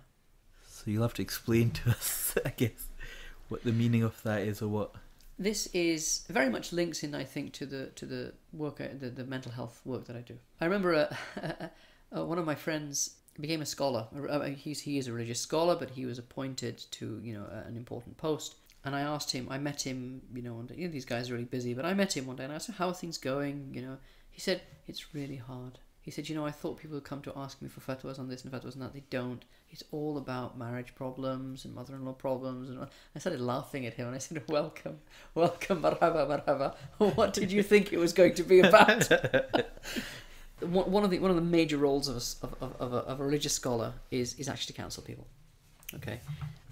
So you'll have to explain to us, I guess, what the meaning of that is, or what. This is very much links in, I think, to the work, the mental health work that I do. I remember one of my friends became a scholar. He is a religious scholar, but he was appointed to an important post. And I asked him, I met him, these guys are really busy, but I met him one day and I asked him, how are things going? He said, it's really hard. He said, I thought people would come to ask me for fatwas on this and fatwas on that. They don't. It's all about marriage problems and mother-in-law problems. And I started laughing at him and I said, welcome, marhaba, marhaba. What did you think it was going to be about? One of the major roles of a religious scholar is actually to counsel people. Okay?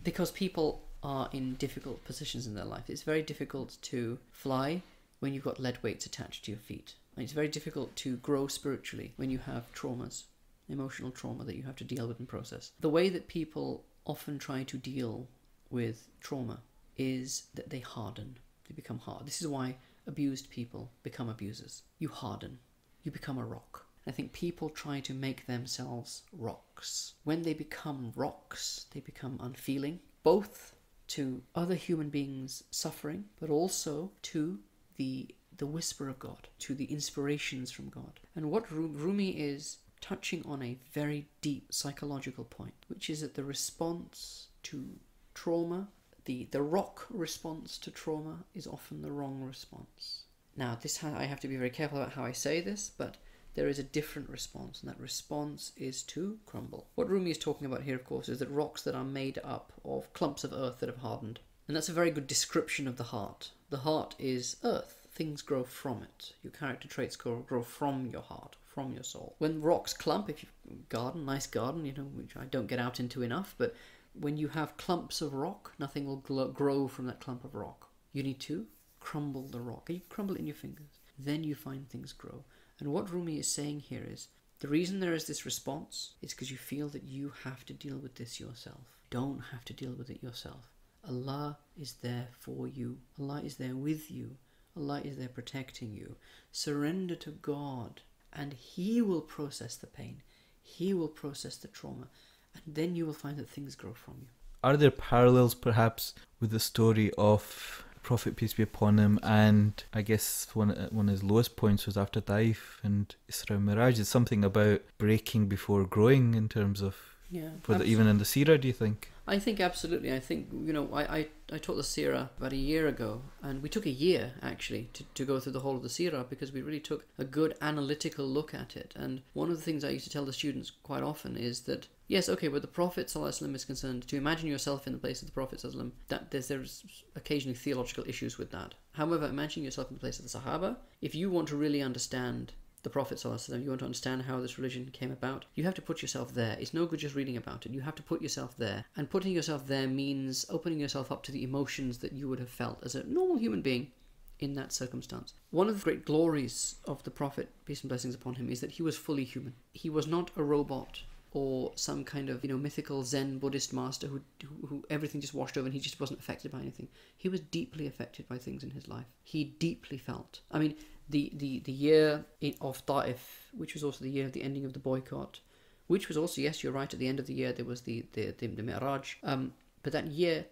Because people are in difficult positions in their life. It's very difficult to fly when you've got lead weights attached to your feet. And it's very difficult to grow spiritually when you have traumas, emotional trauma that you have to deal with and process. The way that people often try to deal with trauma is that they harden. They become hard. This is why abused people become abusers. You harden. You become a rock. I think people try to make themselves rocks. When they become rocks, they become unfeeling, both to other human beings suffering, but also to the whisper of God, to the inspirations from God. And what Rumi is touching on a very deep psychological point, which is that the response to trauma, the rock response to trauma is often the wrong response. Now, I have to be very careful about how I say this, but there is a different response, and that response is to crumble. What Rumi is talking about here, of course, is that rocks that are made up of clumps of earth that have hardened. And that's a very good description of the heart. The heart is earth. Things grow from it. Your character traits grow from your heart, from your soul. When rocks clump, if you garden, nice garden, which I don't get out into enough, but when you have clumps of rock, nothing will grow from that clump of rock. You need to crumble the rock. You crumble it in your fingers. Then you find things grow. And what Rumi is saying here is, The reason there is this response is because you feel that you have to deal with this yourself. Don't have to deal with it yourself. Allah is there for you. Allah is there with you. Allah is there protecting you. Surrender to God and He will process the pain. He will process the trauma. And then you will find that things grow from you. Are there parallels perhaps with the story of Prophet, peace be upon him, and I guess one of his lowest points was after Taif and Isra and Miraj? Is something about breaking before growing in terms of, even in the seerah, do you think? I think absolutely. I think, I taught the seerah about a year ago, and we took a year actually to go through the whole of the seerah because we really took a good analytical look at it. And one of the things I used to tell the students quite often is that, yes, okay, where the Prophet ﷺ is concerned, to imagine yourself in the place of the Prophet ﷺ, that there's occasionally theological issues with that. However, imagine yourself in the place of the Sahaba. If you want to really understand the Prophet ﷺ, you want to understand how this religion came about, you have to put yourself there. It's no good just reading about it. You have to put yourself there. And putting yourself there means opening yourself up to the emotions that you would have felt as a normal human being in that circumstance. One of the great glories of the Prophet, peace and blessings upon him, is that he was fully human. He was not a robot or some kind of mythical Zen Buddhist master who everything just washed over and he just wasn't affected by anything. He was deeply affected by things in his life. He deeply felt. I mean, the year of Taif, which was also the year of the ending of the boycott, which was also, yes, you're right, at the end of the year there was the Miraj. But that year,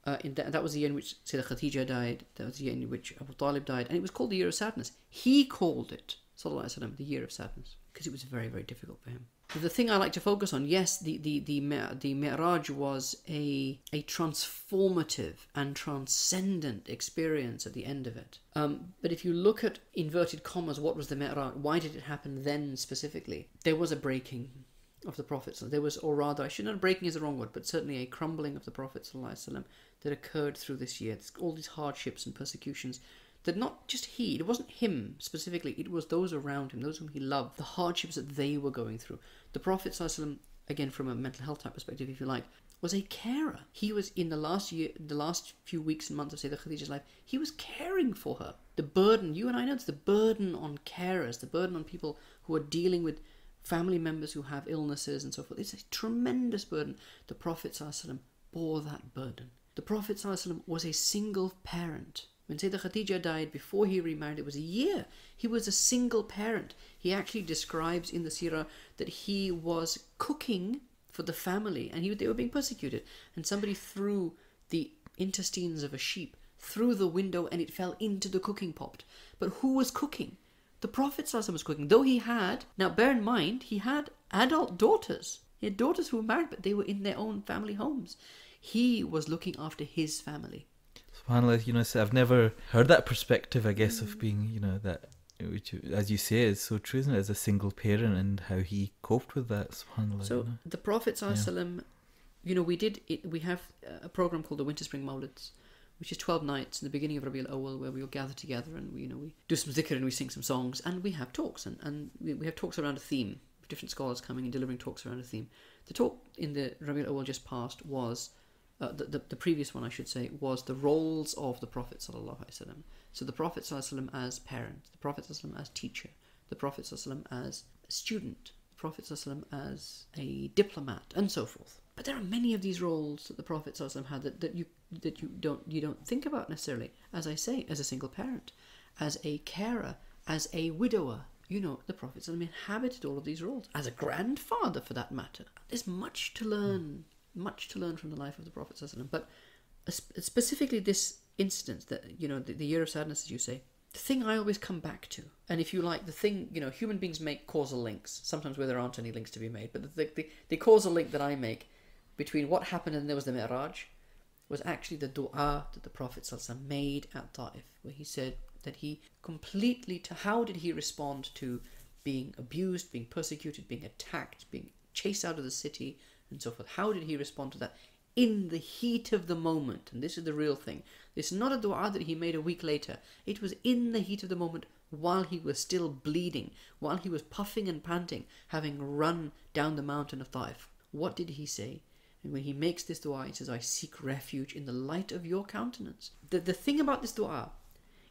that was the year in which Sayyidah Khadija died. That was the year in which Abu Talib died, and it was called the year of sadness. He called it, sallallahu alaihi wasallam, the year of sadness, because it was very, very difficult for him. The thing I like to focus on, yes, the Mi'raj was a transformative and transcendent experience at the end of it. But if you look at, inverted commas, what was the Mi'raj? Why did it happen then specifically? There was a breaking of the Prophet. There was, or rather, I should not, breaking is the wrong word, but certainly a crumbling of the Prophet ﷺ that occurred through this year. All these hardships and persecutions that not just it wasn't him specifically, it was those around him, those whom he loved, the hardships that they were going through. The Prophet ﷺ, again from a mental health type perspective, if you like, was a carer. He was, in the last few weeks and months of Sayyidah Khadija's life, he was caring for her. The burden, you and I know, it's the burden on carers, the burden on people who are dealing with family members who have illnesses and so forth. It's a tremendous burden. The Prophet ﷺ bore that burden. The Prophet ﷺ was a single parent. When Sayyidah Khadija died, before he remarried, it was a year. He was a single parent. He actually describes in the seerah that he was cooking for the family and they were being persecuted. And somebody threw the intestines of a sheep through the window and it fell into the cooking pot. But who was cooking? The Prophet ﷺ was cooking. Though he had, now bear in mind, he had adult daughters. He had daughters who were married, but they were in their own family homes. He was looking after his family. SubhanAllah, so I've never heard that perspective, I guess, of being, that, which, as you say, is so true, isn't it, as a single parent and how he coped with that, SubhanAllah. So the Prophet ﷺ, we have a program called the Winter Spring Mawlids, which is 12 nights in the beginning of Rabiul Awwal, where we all gather together and we do some dhikr and we sing some songs and we have talks and we have talks around a theme, different scholars coming and delivering talks around a theme. The talk in the Rabiul Awwal just passed was the previous one, I should say, was the roles of the Prophet ﷺ. So the Prophet ﷺ as parent, the Prophet ﷺ as teacher, the Prophet ﷺ as student, the Prophet ﷺ as a diplomat, and so forth. But there are many of these roles that the Prophet ﷺ had that you don't think about necessarily. As I say, as a single parent, as a carer, as a widower. The Prophet ﷺ inhabited all of these roles. As a grandfather, for that matter. There's much to learn. Much to learn from the life of the Prophet ﷺ, but specifically this instance, that the year of sadness, as you say, the thing I always come back to, and if you like, the thing, human beings make causal links sometimes where there aren't any links to be made, but the causal link that I make between what happened and there was the Mi'raj was actually the dua that the Prophet ﷺ made at Taif, where he said that he completely, how did he respond to being abused, being persecuted, being attacked, being chased out of the city, and so forth. How did he respond to that? In the heat of the moment. And this is the real thing. This is not a dua that he made a week later. It was in the heat of the moment, while he was still bleeding, while he was puffing and panting, having run down the mountain of Taif. What did he say? And when he makes this dua, he says, I seek refuge in the light of your countenance. The thing about this dua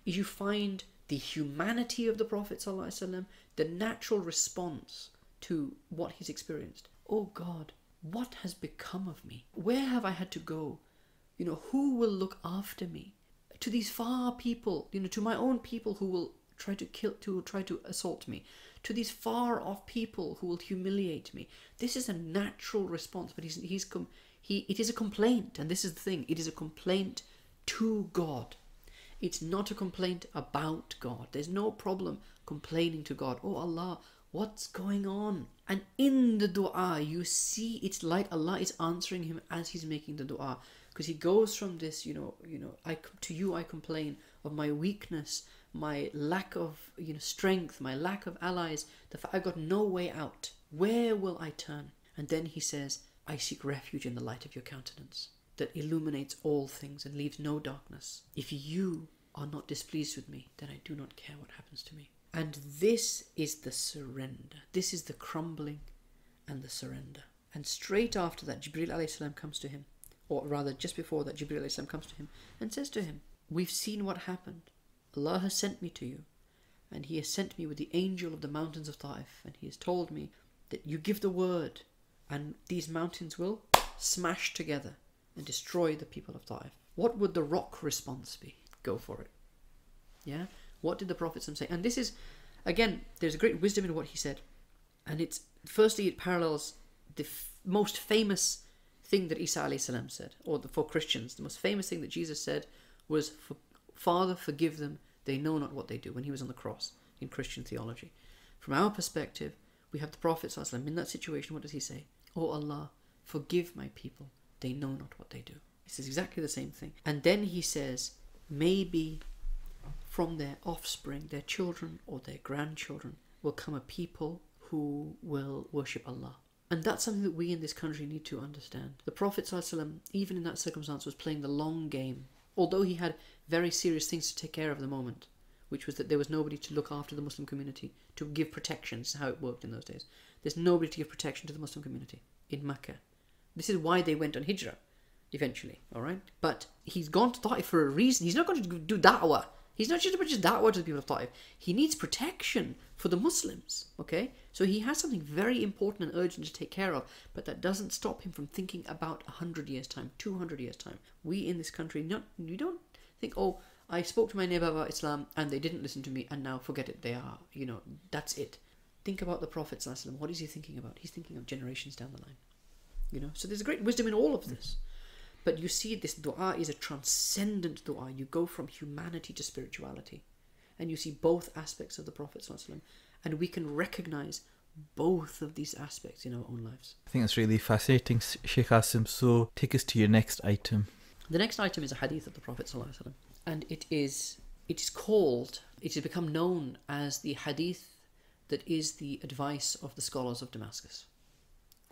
is you find the humanity of the Prophet ﷺ, the natural response to what he's experienced. Oh God, what has become of me? Where have I had to go? Who will look after me? To these far people, to my own people who will try to assault me, to these far off people who will humiliate me. This is a natural response, but it is a complaint, and this is the thing, it is a complaint to God. It's not a complaint about God. There's no problem complaining to God. Oh Allah, what's going on? And in the dua, you see it's like Allah is answering him as he's making the dua. Because he goes from this, to you I complain of my weakness, my lack of strength, my lack of allies, the fact I've got no way out. Where will I turn? And then he says, I seek refuge in the light of your countenance that illuminates all things and leaves no darkness. If you are not displeased with me, then I do not care what happens to me. And this is the surrender. This is the crumbling and the surrender. And straight after that, Jibreel alayhi salam comes to him, or rather just before that, Jibreel alayhi salam comes to him and says to him, we've seen what happened. Allah has sent me to you, and he has sent me with the angel of the mountains of Ta'if, and he has told me that you give the word and these mountains will smash together and destroy the people of Ta'if. What would the rock response be? Go for it. Yeah? What did the Prophet say? And this is, again, there's a great wisdom in what he said. And firstly, it parallels the most famous thing that Isa alayhi salam said, or for Christians, the most famous thing that Jesus said was, Father, forgive them, they know not what they do, when he was on the cross in Christian theology. From our perspective, we have the Prophet sallallahu alaihi wasallam. In that situation, what does he say? Oh Allah, forgive my people, they know not what they do. He says exactly the same thing. And then he says, maybe from their offspring, their children or their grandchildren, will come a people who will worship Allah. And that's something that we in this country need to understand. The Prophet ﷺ, even in that circumstance, was playing the long game. Although he had very serious things to take care of at the moment, which was that there was nobody to look after the Muslim community, to give protection. This is how it worked in those days. There's nobody to give protection to the Muslim community in Mecca. This is why they went on hijrah, eventually, alright? But he's gone to Ta'if for a reason. He's not going to do da'wah. He's not just da'wah to the people of Ta'if. He needs protection for the Muslims, okay? So he has something very important and urgent to take care of, but that doesn't stop him from thinking about 100 years' time, 200 years' time. We in this country, we don't think, oh, I spoke to my neighbor about Islam and they didn't listen to me and now forget it, they are, that's it. Think about the Prophet ﷺ. What is he thinking about? He's thinking of generations down the line. So there's a great wisdom in all of this. But you see, this dua is a transcendent dua. You go from humanity to spirituality. And you see both aspects of the Prophet ﷺ. And we can recognize both of these aspects in our own lives. I think that's really fascinating, Shaykh Asim. So take us to your next item. The next item is a hadith of the Prophet ﷺ. And it has become known as the hadith that is the advice of the scholars of Damascus,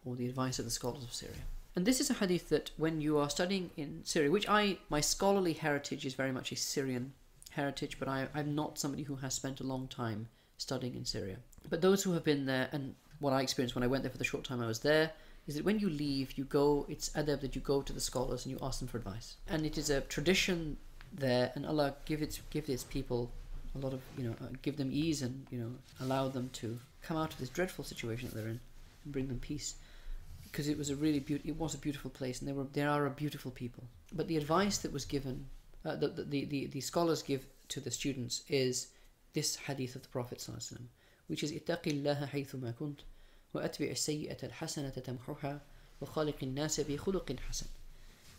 or the advice of the scholars of Syria. And this is a hadith that when you are studying in Syria, my scholarly heritage is very much a Syrian heritage, but I'm not somebody who has spent a long time studying in Syria. But those who have been there, and what I experienced when I went there for the short time I was there, is that when you leave, it's adab that you go to the scholars and you ask them for advice. And it is a tradition there, and Allah give its people a lot of, give them ease and, allow them to come out of this dreadful situation that they're in and bring them peace. Because it was a beautiful place, and there are a beautiful people. But the advice that was given, the scholars give to the students, is this hadith of the Prophet ﷺ, which is اتق الله حيثما كنت وأتبع السيئة الحسنة تمحها وخالق الناس بخلق حسن.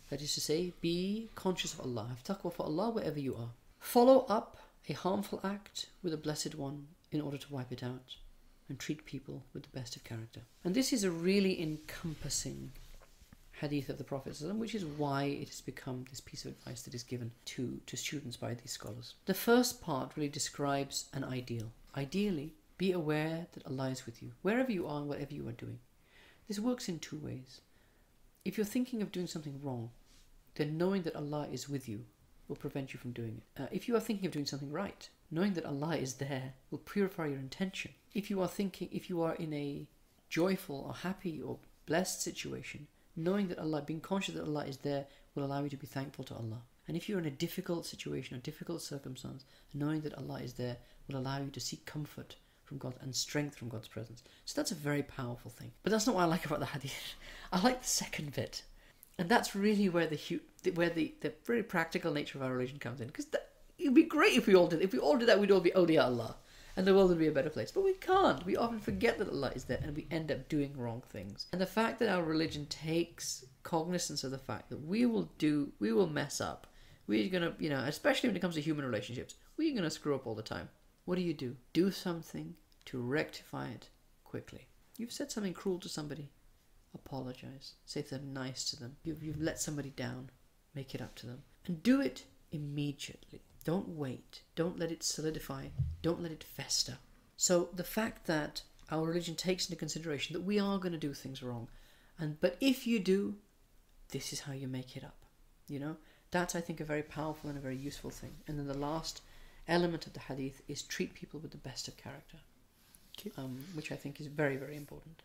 That is to say, be conscious of Allah, have taqwa for Allah wherever you are. Follow up a harmful act with a blessed one in order to wipe it out, and treat people with the best of character. And this is a really encompassing hadith of the Prophet ﷺ, which is why it has become this piece of advice that is given to students by these scholars. The first part really describes an ideal. Ideally, be aware that Allah is with you, wherever you are and whatever you are doing. This works in two ways. If you're thinking of doing something wrong, then knowing that Allah is with you will prevent you from doing it. If you are thinking of doing something right, knowing that Allah is there will purify your intention. If you are in a joyful or happy or blessed situation, knowing that Allah, being conscious that Allah is there, will allow you to be thankful to Allah. And if you're in a difficult situation, a difficult circumstance, knowing that Allah is there will allow you to seek comfort from God and strength from God's presence. So that's a very powerful thing. But that's not what I like about the hadith. I like the second bit. And that's really where the very practical nature of our religion comes in. Because it would be great if we all did. If we all did that, we'd all be awliya Allah. And the world would be a better place. But we can't. We often forget that Allah is there and we end up doing wrong things. And the fact that our religion takes cognizance of the fact that we will mess up. We're going to, especially when it comes to human relationships, we're going to screw up all the time. What do? Do something to rectify it quickly. You've said something cruel to somebody. Apologize. Say something nice to them. You've let somebody down. Make it up to them. And do it immediately. Don't wait. Don't let it solidify. Don't let it fester. So the fact that our religion takes into consideration that we are going to do things wrong, but if you do, this is how you make it up. That's, I think, a very powerful and a very useful thing. And then the last element of the hadith is treat people with the best of character, which I think is very, very important.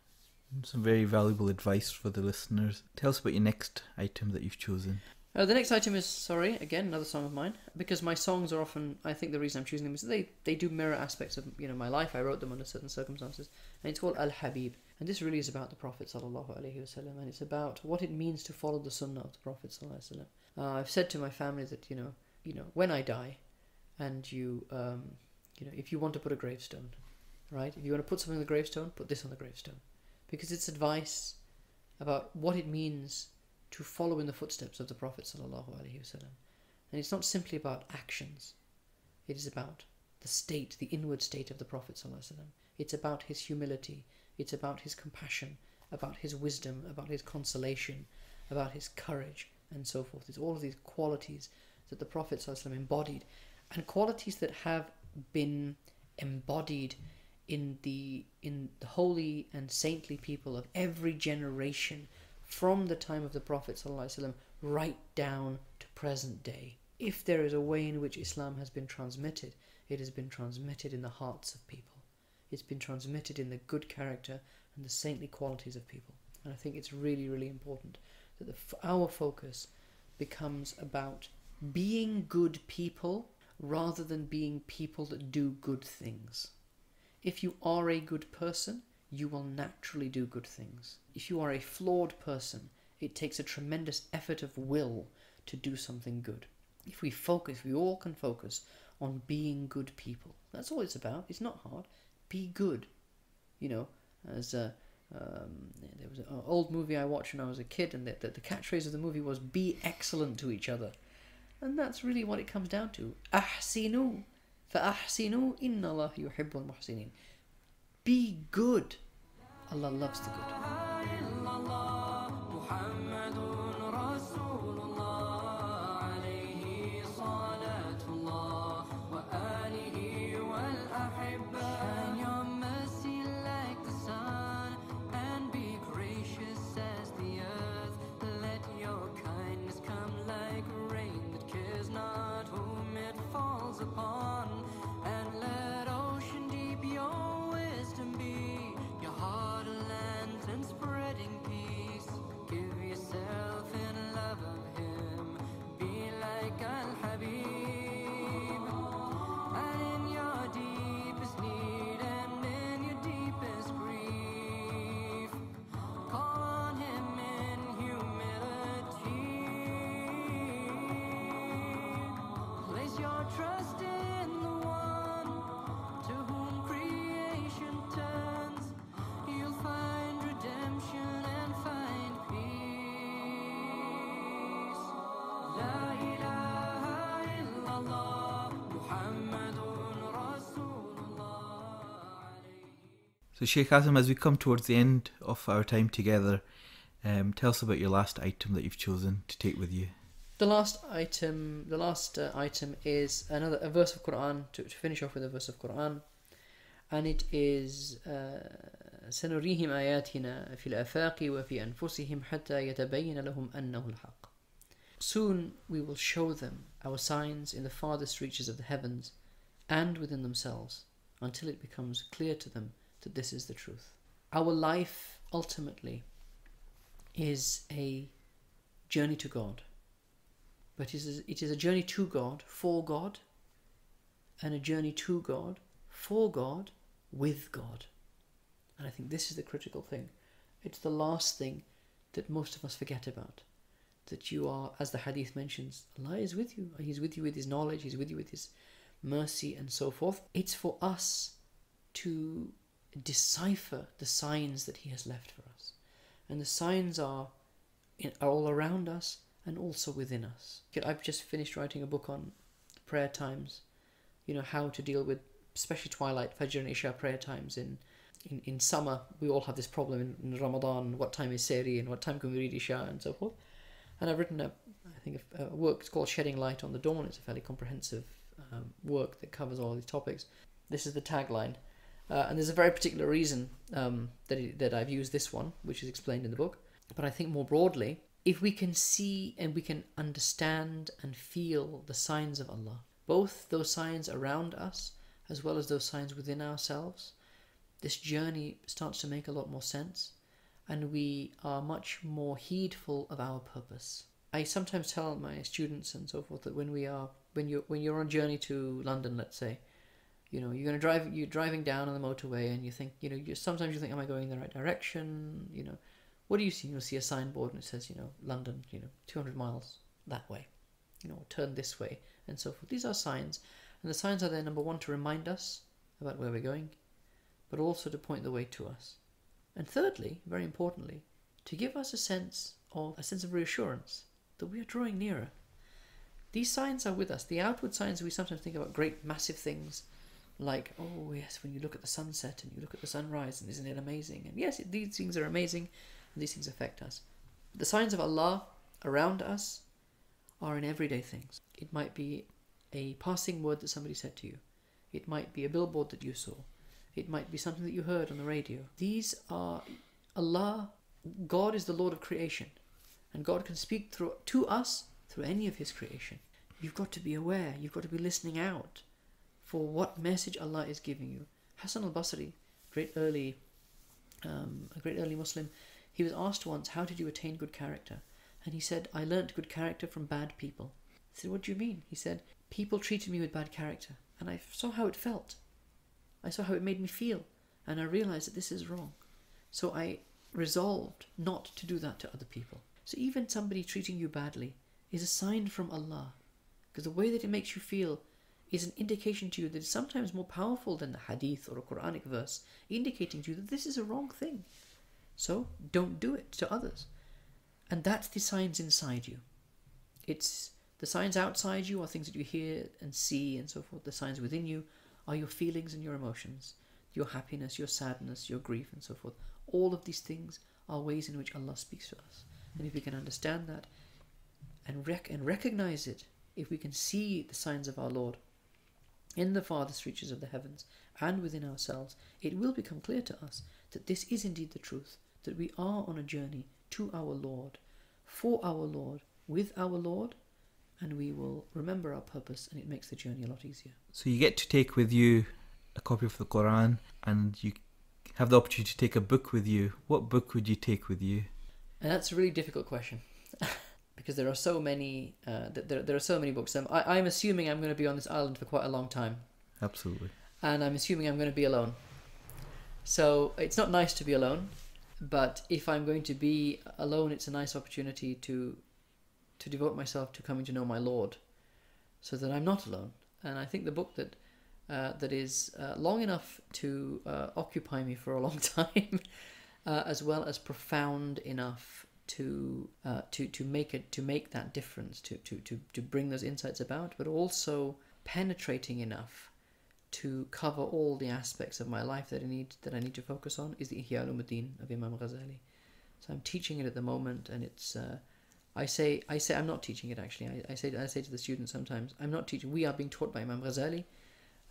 Some very valuable advice for the listeners. Tell us about your next item that you've chosen. The next item is, again, another song of mine. Because my songs are often, I think the reason I'm choosing them is they do mirror aspects of my life. I wrote them under certain circumstances. And it's called Al-Habib. And this really is about the Prophet sallallahu alaihi wasallam. And it's about what it means to follow the sunnah of the Prophet sallallahu alaihi wasallam. I've said to my family that, when I die, and if you want to put a gravestone, right? If you want to put something on the gravestone, put this on the gravestone. Because it's advice about what it means to follow in the footsteps of the Prophet sallallahu alaihi wasallam. And it's not simply about actions. It is about the state, the inward state of the Prophet sallallahu alaihi wasallam. It's about his humility. It's about his compassion, about his wisdom, about his consolation, about his courage, and so forth. It's all of these qualities that the Prophet sallallahu alaihi wasallam embodied, and qualities that have been embodied in the holy and saintly people of every generation from the time of the Prophet ﷺ right down to present day. If there is a way in which Islam has been transmitted, it has been transmitted in the hearts of people. It's been transmitted in the good character and the saintly qualities of people. And I think it's really, really important that our focus becomes about being good people rather than being people that do good things. If you are a good person, you will naturally do good things. If you are a flawed person, it takes a tremendous effort of will to do something good. If we all can focus on being good people. That's all it's about. It's not hard. Be good. As there was an old movie I watched when I was a kid, and the catchphrase of the movie was, be excellent to each other. And that's really what it comes down to. Ahsinu, فَأَحْسِنُوا إِنَّ اللَّهَ يُحِبُّ الْمُحْسِنِينَ. Be good. Allah loves the good. So Shaykh Asim, as we come towards the end of our time together, tell us about your last item that you've chosen to take with you. The last item is a verse of Quran, to finish off with a verse of Quran, and it is سنريهم آياتنا في الآفاق وفي أنفسهم حتى يتبين لهم أنه الحق. Soon we will show them our signs in the farthest reaches of the heavens and within themselves, until it becomes clear to them that this is the truth. Our life ultimately is a journey to God, but it is a journey to God, for God, and a journey to God, for God, with God. And I think this is the critical thing. It's the last thing that most of us forget about. That you are, as the hadith mentions, Allah is with you. He's with you with His knowledge, He's with you with His mercy and so forth. It's for us to decipher the signs that He has left for us. And the signs are all around us and also within us. I've just finished writing a book on prayer times, how to deal with, especially twilight, Fajr and Isha prayer times. In summer, we all have this problem in Ramadan, what time is Sehri and what time can we read Isha and so forth. And I've written a work, it's called Shedding Light on the Dawn. It's a fairly comprehensive work that covers all these topics. This is the tagline. And there's a very particular reason that I've used this one, which is explained in the book. But I think more broadly, if we can see and we can understand and feel the signs of Allah, both those signs around us as well as those signs within ourselves, this journey starts to make a lot more sense, and we are much more heedful of our purpose. I sometimes tell my students and so forth that when you're on a journey to London, let's say, you're driving down on the motorway and you think, sometimes you think, am I going in the right direction? What do you see? You'll see a signboard and it says, London, 200 miles that way, turn this way and so forth. These are signs, and the signs are there, number one, to remind us about where we're going, but also to point the way to us. And thirdly, very importantly, to give us a sense of reassurance that we are drawing nearer. These signs are with us. The outward signs, we sometimes think about great massive things like, oh yes, when you look at the sunset and you look at the sunrise, and isn't it amazing? And yes, these things are amazing and these things affect us. The signs of Allah around us are in everyday things. It might be a passing word that somebody said to you. It might be a billboard that you saw. It might be something that you heard on the radio. These are Allah. God is the Lord of creation, and God can speak to us through any of His creation. You've got to be aware. You've got to be listening out for what message Allah is giving you. Hassan al-Basri, a great early Muslim, he was asked once, how did you attain good character? And he said, I learnt good character from bad people. I said, what do you mean? He said, people treated me with bad character, and I saw how it felt. I saw how it made me feel, and I realized that this is wrong. So I resolved not to do that to other people. So even somebody treating you badly is a sign from Allah, because the way that it makes you feel is an indication to you that is sometimes more powerful than the hadith or a Quranic verse, indicating to you that this is a wrong thing. So don't do it to others. And that's the signs inside you. It's the signs outside you are things that you hear and see and so forth. The signs within you are your feelings and your emotions, your happiness, your sadness, your grief and so forth. All of these things are ways in which Allah speaks to us. And if we can understand that and recognize it, if we can see the signs of our Lord in the farthest reaches of the heavens and within ourselves, it will become clear to us that this is indeed the truth, that we are on a journey to our Lord, for our Lord, with our Lord, and we will remember our purpose, and it makes the journey a lot easier. So you get to take with you a copy of the Quran, and you have the opportunity to take a book with you. What book would you take with you? And that's a really difficult question. Because there are so many, there are so many books. I'm assuming I'm going to be on this island for quite a long time. Absolutely. And I'm assuming I'm going to be alone. So it's not nice to be alone, but if I'm going to be alone, it's a nice opportunity to devote myself to coming to know my Lord, so that I'm not alone. And I think the book that is long enough to occupy me for a long time, as well as profound enough to make that difference, to bring those insights about, but also penetrating enough to cover all the aspects of my life that I need to focus on, is the Ihya Ulumuddin of Imam Ghazali. So I'm teaching it at the moment, and it's I say I'm not teaching it actually. I say to the students sometimes, I'm not teaching. We are being taught by Imam Ghazali.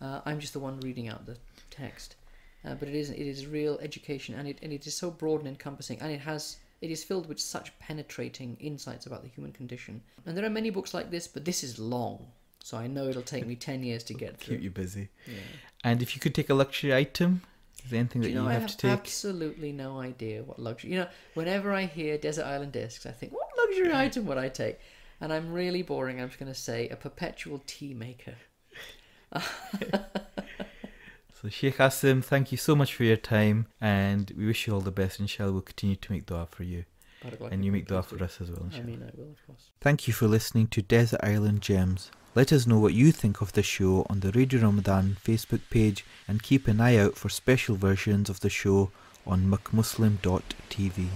I'm just the one reading out the text. But it is real education, and it is so broad and encompassing, and it is filled with such penetrating insights about the human condition. And there are many books like this, but this is long, so I know it'll take me 10 years to get through. Keep you busy. Yeah. And if you could take a luxury item, is there anything that you have to take? I have absolutely no idea what luxury. Whenever I hear Desert Island Discs, I think, what luxury item would I take? And I'm really boring. I'm just going to say a perpetual tea maker. So Shaykh Asim, thank you so much for your time, and we wish you all the best. Inshallah, we'll continue to make dua for you. And you make dua for us as well, inshallah. I mean, I will, of course. Thank you for listening to Desert Island Gems. Let us know what you think of the show on the Radio Ramadan Facebook page, and keep an eye out for special versions of the show on McMuslim.tv.